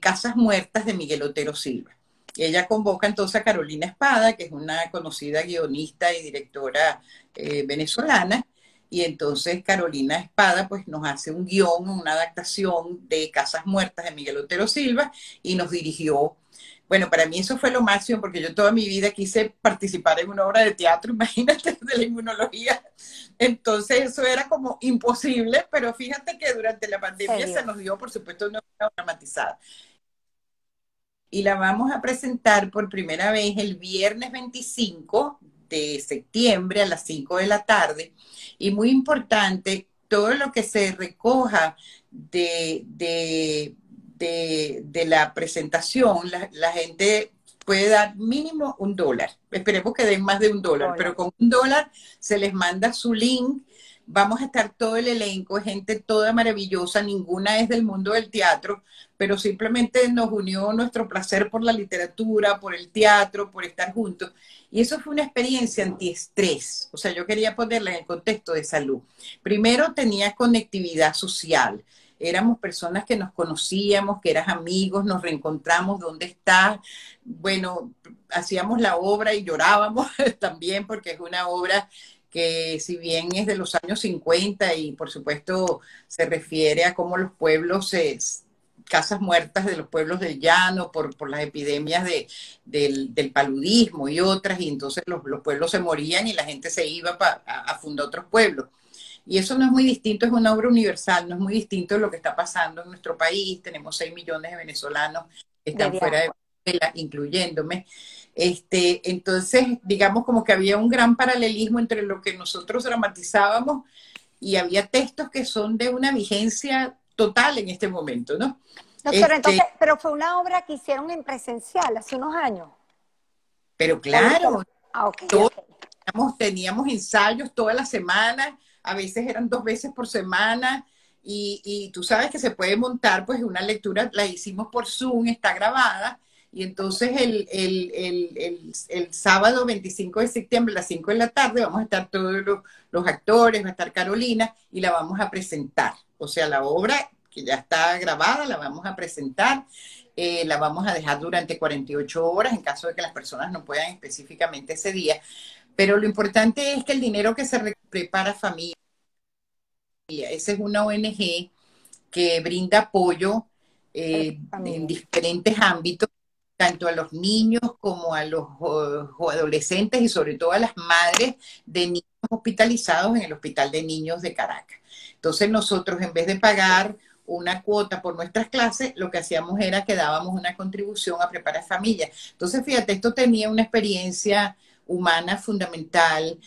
Casas Muertas de Miguel Otero Silva. Ella convoca entonces a Carolina Espada, que es una conocida guionista y directora venezolana, y entonces Carolina Espada pues nos hace un guión, una adaptación de Casas Muertas de Miguel Otero Silva y nos dirigió. Bueno, para mí eso fue lo máximo porque yo toda mi vida quise participar en una obra de teatro, imagínate, de la inmunología. Entonces eso era como imposible, pero fíjate que durante la pandemia se nos dio, por supuesto, una obra dramatizada. Y la vamos a presentar por primera vez el viernes 25 de septiembre a las 5 de la tarde. Y muy importante, todo lo que se recoja de la presentación, la gente puede dar mínimo $1. Esperemos que den más de $1, pero con $1 se les manda su link. Vamos a estar todo el elenco, gente toda maravillosa, ninguna es del mundo del teatro, pero simplemente nos unió nuestro placer por la literatura, por el teatro, por estar juntos. Y eso fue una experiencia antiestrés. O sea, yo quería ponerla en el contexto de salud. Primero tenía conectividad social. Éramos personas que nos conocíamos, que eran amigos, nos reencontramos, ¿dónde estás? Bueno, hacíamos la obra y llorábamos también porque es una obra que si bien es de los años 50 y por supuesto se refiere a cómo los pueblos, casas muertas de los pueblos del llano por las epidemias del paludismo y otras, y entonces los pueblos se morían y la gente se iba a fundar otros pueblos. Y eso no es muy distinto, es una obra universal, no es muy distinto de lo que está pasando en nuestro país. Tenemos 6 millones de venezolanos que están fuera de Venezuela, incluyéndome. Entonces, digamos como que había un gran paralelismo entre lo que nosotros dramatizábamos y había textos que son de una vigencia total en este momento, ¿no? Doctora, entonces, pero fue una obra que hicieron en presencial hace unos años. Pero claro, okay. Teníamos ensayos toda la semana, a veces eran 2 veces por semana, y tú sabes que se puede montar, pues una lectura, la hicimos por Zoom, está grabada. Y entonces el sábado 25 de septiembre a las 5 de la tarde vamos a estar todos los actores, va a estar Carolina y la vamos a presentar. O sea, la obra que ya está grabada la vamos a presentar, la vamos a dejar durante 48 horas en caso de que las personas no puedan específicamente ese día. Pero lo importante es que el dinero que se prepara familia, esa es una ONG que brinda apoyo en diferentes ámbitos, tanto a los niños como a los adolescentes y sobre todo a las madres de niños hospitalizados en el Hospital de Niños de Caracas. Entonces nosotros, en vez de pagar una cuota por nuestras clases, lo que hacíamos era que dábamos una contribución a Preparar Familias. Entonces, fíjate, esto tenía una experiencia humana fundamental.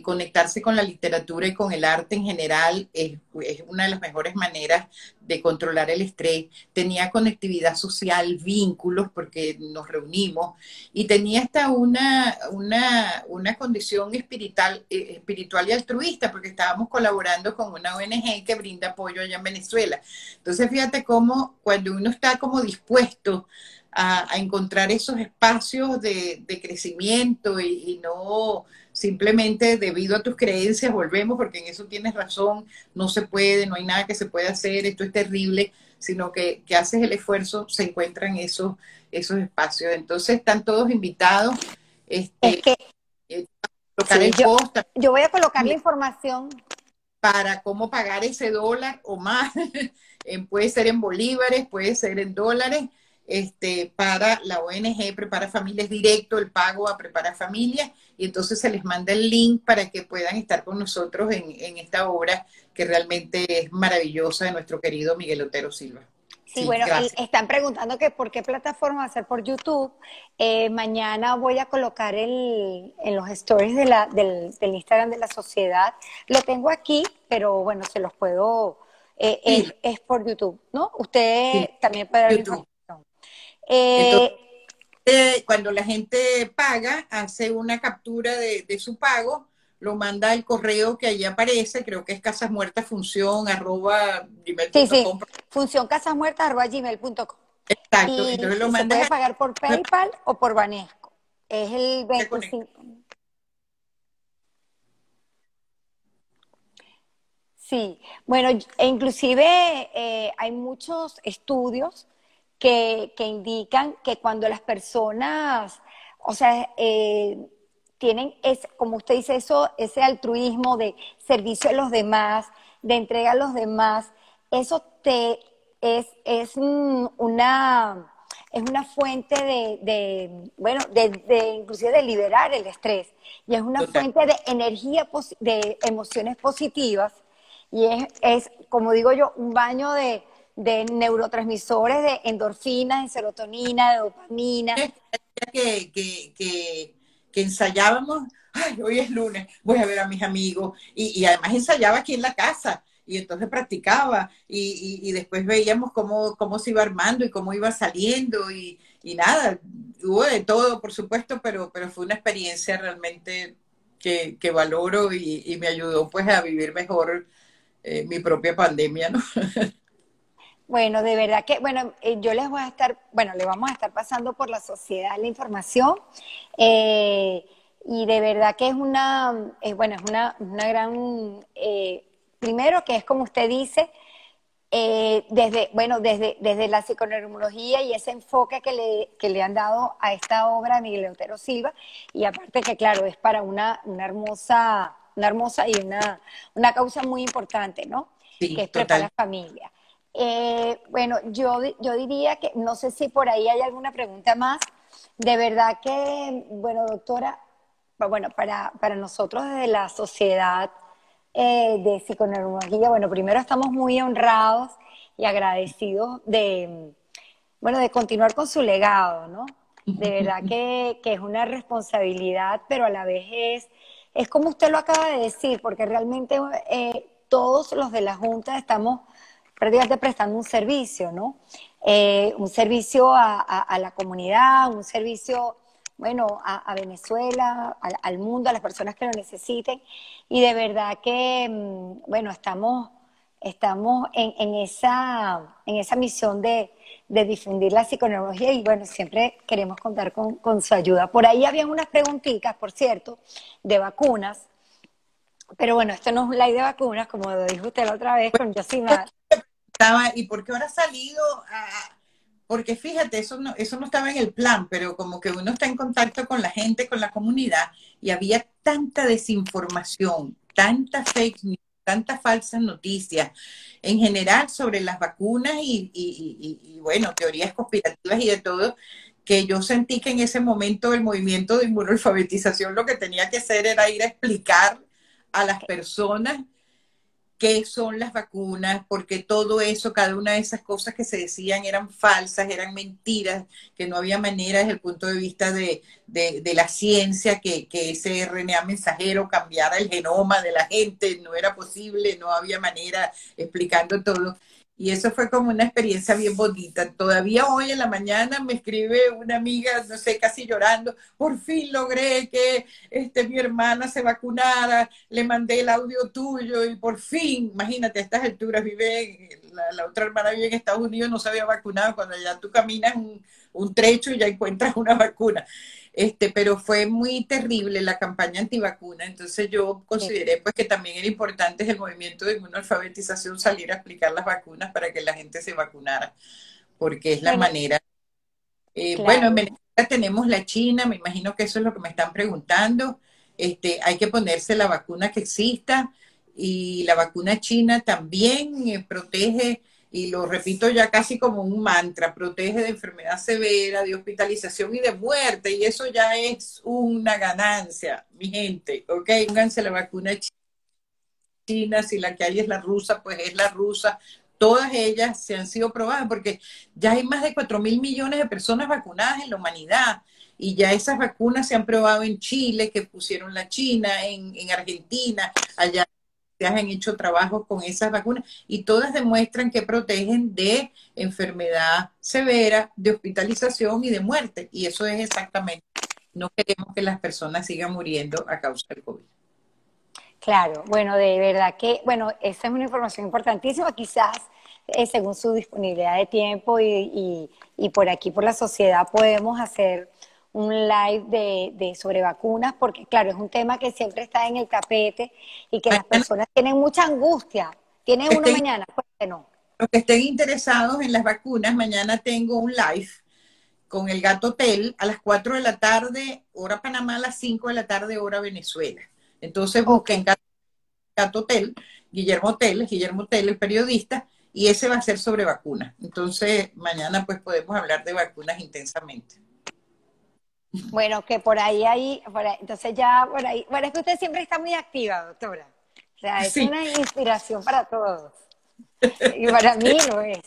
Conectarse con la literatura y con el arte en general es una de las mejores maneras de controlar el estrés. Tenía conectividad social, vínculos, porque nos reunimos, y tenía hasta una condición espiritual y altruista, porque estábamos colaborando con una ONG que brinda apoyo allá en Venezuela. Entonces, fíjate cómo cuando uno está como dispuesto a encontrar esos espacios de crecimiento y no simplemente debido a tus creencias, volvemos, porque en eso tienes razón, no se puede, no hay nada que se pueda hacer, esto es terrible, sino que haces el esfuerzo, se encuentran esos espacios. Entonces están todos invitados. Es que colocar el post, yo voy a colocar la información para cómo pagar ese $1 o más. Puede ser en bolívares, puede ser en dólares. para la ONG Prepara Familias directo, el pago a Prepara Familias, y entonces se les manda el link para que puedan estar con nosotros en esta obra que realmente es maravillosa de nuestro querido Miguel Otero Silva. Sí, Sí, bueno, gracias. están preguntando que por qué plataforma hacer por YouTube. Mañana voy a colocar en los stories del Instagram de la sociedad. Lo tengo aquí, pero bueno, se los puedo. Sí, Es por YouTube, ¿no? Usted sí, también puede dar la YouTube. información. Entonces, Eh, cuando la gente paga, hace una captura de su pago, lo manda al correo que allí aparece, creo que es sí, sí, casasmuertas@gmail.com. funcioncasasmuertas@gmail.com. Exacto, Y, entonces lo y se mandas puede a pagar por PayPal o por Banesco. Es el con él. 25. Sí, bueno, e inclusive hay muchos estudios que indican que cuando las personas, o sea, tienen, como usted dice, ese altruismo de servicio a los demás, de entrega a los demás, eso es una fuente bueno, inclusive de liberar el estrés, y es una Total. fuente de energía, de emociones positivas, y como digo yo, un baño de neurotransmisores, de endorfinas, de serotonina, de dopamina. Que ensayábamos, ay, hoy es lunes, voy a ver a mis amigos, y además ensayaba aquí en la casa, y entonces practicaba, y después veíamos cómo se iba armando y cómo iba saliendo, y nada, hubo de todo, por supuesto, pero fue una experiencia realmente que valoro y me ayudó pues a vivir mejor mi propia pandemia, ¿no? Bueno, de verdad que, bueno, yo les voy a estar, bueno, le vamos a estar pasando por la sociedad la información, eh, y de verdad que bueno, es una gran, primero que es como usted dice, desde la psiconeurología y ese enfoque que le han dado a esta obra de Miguel Otero Silva, y aparte que, claro, es para una hermosa y una causa muy importante, ¿no? Que Sí, es total. Prepara Familia. Bueno, yo diría que, no sé si por ahí hay alguna pregunta más. De verdad que, bueno, doctora, bueno, para nosotros desde la sociedad de psiconeurología, bueno, primero estamos muy honrados y agradecidos bueno, de continuar con su legado, ¿no? De verdad que es una responsabilidad, pero a la vez es como usted lo acaba de decir, porque realmente todos los de la Junta estamos prácticamente prestando un servicio, ¿no? Un servicio a la comunidad, un servicio, bueno, a Venezuela, al mundo, a las personas que lo necesiten. Y de verdad que, bueno, estamos en esa misión de difundir la psiconeurología, y bueno, siempre queremos contar con su ayuda. Por ahí habían unas preguntitas, por cierto, de vacunas, pero bueno, esto no es un live de vacunas, como lo dijo usted la otra vez con Josimar. ¿Y por qué ahora ha salido? Porque fíjate, eso no estaba en el plan, pero como que uno está en contacto con la gente, con la comunidad, y había tanta desinformación, tanta fake news, tantas falsas noticias en general sobre las vacunas y bueno, teorías conspirativas y de todo, que yo sentí que en ese momento el movimiento de inmunoalfabetización lo que tenía que hacer era ir a explicar a las personas qué son las vacunas, porque todo eso, cada una de esas cosas que se decían eran falsas, eran mentiras, que no había manera desde el punto de vista de la ciencia que ese RNA mensajero cambiara el genoma de la gente, no era posible, no había manera explicando todo. Y eso fue como una experiencia bien bonita. Todavía hoy en la mañana me escribe una amiga, no sé, casi llorando, por fin logré que mi hermana se vacunara, le mandé el audio tuyo y por fin, imagínate, a estas alturas la otra hermana vive en Estados Unidos, no se había vacunado, cuando ya tú caminas un trecho y ya encuentras una vacuna. Pero fue muy terrible la campaña antivacuna, entonces yo consideré pues que también era importante el movimiento de inmunoalfabetización salir a explicar las vacunas para que la gente se vacunara, porque es la Bueno, manera. Bueno, en claro. Venezuela tenemos la China, me imagino que eso es lo que me están preguntando. Hay que ponerse la vacuna que exista y la vacuna china también protege y lo repito ya casi como un mantra, protege de enfermedad severa, de hospitalización y de muerte, y eso ya es una ganancia, mi gente, ¿ok? Pónganse la vacuna china, si la que hay es la rusa, pues es la rusa. Todas ellas se han sido probadas porque ya hay más de 4.000 millones de personas vacunadas en la humanidad y ya esas vacunas se han probado en Chile, que pusieron la China, en Argentina, allá se han hecho trabajos con esas vacunas y todas demuestran que protegen de enfermedad severa, de hospitalización y de muerte. Y eso es exactamente, no queremos que las personas sigan muriendo a causa del COVID. Claro, bueno, de verdad que, bueno, esa es una información importantísima, quizás según su disponibilidad de tiempo y por aquí, por la sociedad, podemos hacer un live de sobre vacunas, porque claro, es un tema que siempre está en el tapete y que las personas tienen mucha angustia. ¿Tiene uno mañana? Cuéntenos. Los que estén interesados en las vacunas, mañana tengo un live con el Gato Tel a las 4 de la tarde, hora Panamá, a las 5 de la tarde, hora Venezuela. Entonces busquen Gato Tel, Guillermo Tel, el periodista, y ese va a ser sobre vacunas. Entonces, mañana pues podemos hablar de vacunas intensamente. Bueno, que por ahí, entonces ya por ahí, bueno, es que usted siempre está muy activa, doctora. O sea, es una inspiración para todos. Y para mí lo es,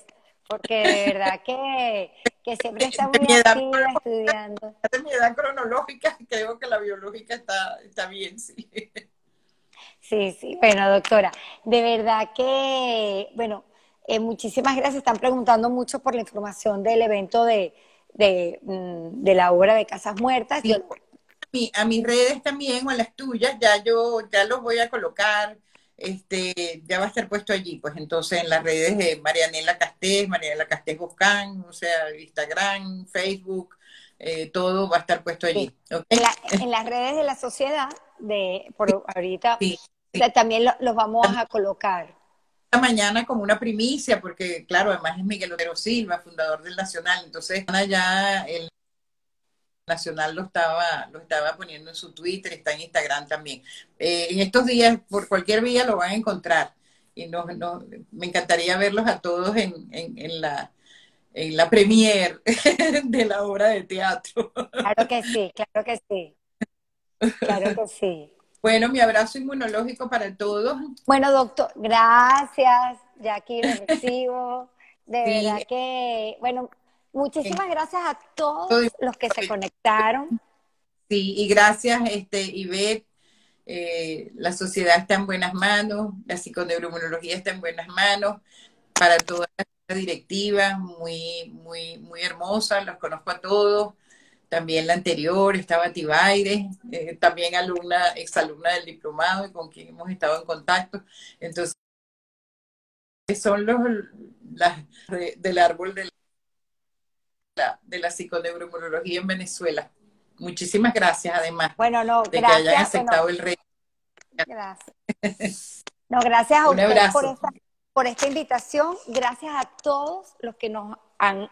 porque de verdad que siempre está muy activa estudiando. De mi edad cronológica, creo que la biológica está bien, sí. Sí, sí. Bueno, doctora, de verdad que, bueno, muchísimas gracias. Están preguntando mucho por la información del evento de la obra de Casas Muertas. Sí. A mis redes también, o a las tuyas, ya los voy a colocar, ya va a estar puesto allí, pues entonces en las redes de Marianela Castés Boscán, o sea, Instagram, Facebook, todo va a estar puesto allí. Sí. ¿Okay? En las redes de la sociedad, por ahorita, sí. También los vamos a colocar. Esta mañana como una primicia, porque claro, además es Miguel Otero Silva, fundador del Nacional, entonces ya el Nacional lo estaba poniendo en su Twitter, está en Instagram también. En estos días, por cualquier vía lo van a encontrar. Y me encantaría verlos a todos en la premier de la obra de teatro. Claro que sí, claro que sí. Claro que sí. Bueno, mi abrazo inmunológico para todos. Bueno, doctor, gracias. Ya aquí lo recibo. De verdad que, bueno, muchísimas gracias a todos los que se conectaron. Sí, y gracias, Ivette. La sociedad está en buenas manos, la psiconeuroinmunología está en buenas manos, para toda la directiva, muy, muy, muy hermosa, los conozco a todos. También la anterior estaba Tibaire, también exalumna del diplomado y con quien hemos estado en contacto. Entonces, son del árbol de la psiconeuroinmunología en Venezuela. Muchísimas gracias, además, de que hayan aceptado el reto. Gracias. No, gracias a ustedes abrazo. por esta invitación. Gracias a todos los que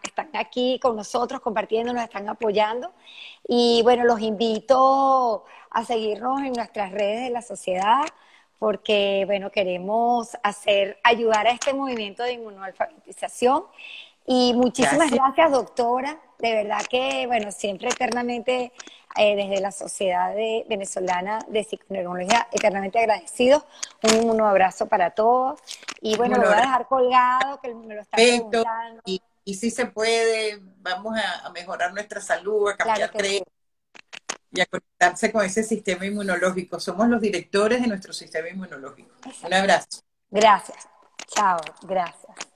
están aquí con nosotros, compartiendo, nos están apoyando. Y bueno, los invito a seguirnos en nuestras redes de la sociedad, porque bueno, queremos ayudar a este movimiento de inmunoalfabetización. Y muchísimas gracias, doctora. De verdad que, bueno, siempre eternamente, desde la Sociedad Venezolana de Psiconeurología, eternamente agradecidos. Un abrazo para todos. Y bueno, lo voy a dejar colgado, que me lo están preguntando. Y si se puede, vamos a mejorar nuestra salud, a cambiar y a conectarse con ese sistema inmunológico. Somos los directores de nuestro sistema inmunológico. Un abrazo. Gracias. Chao. Gracias.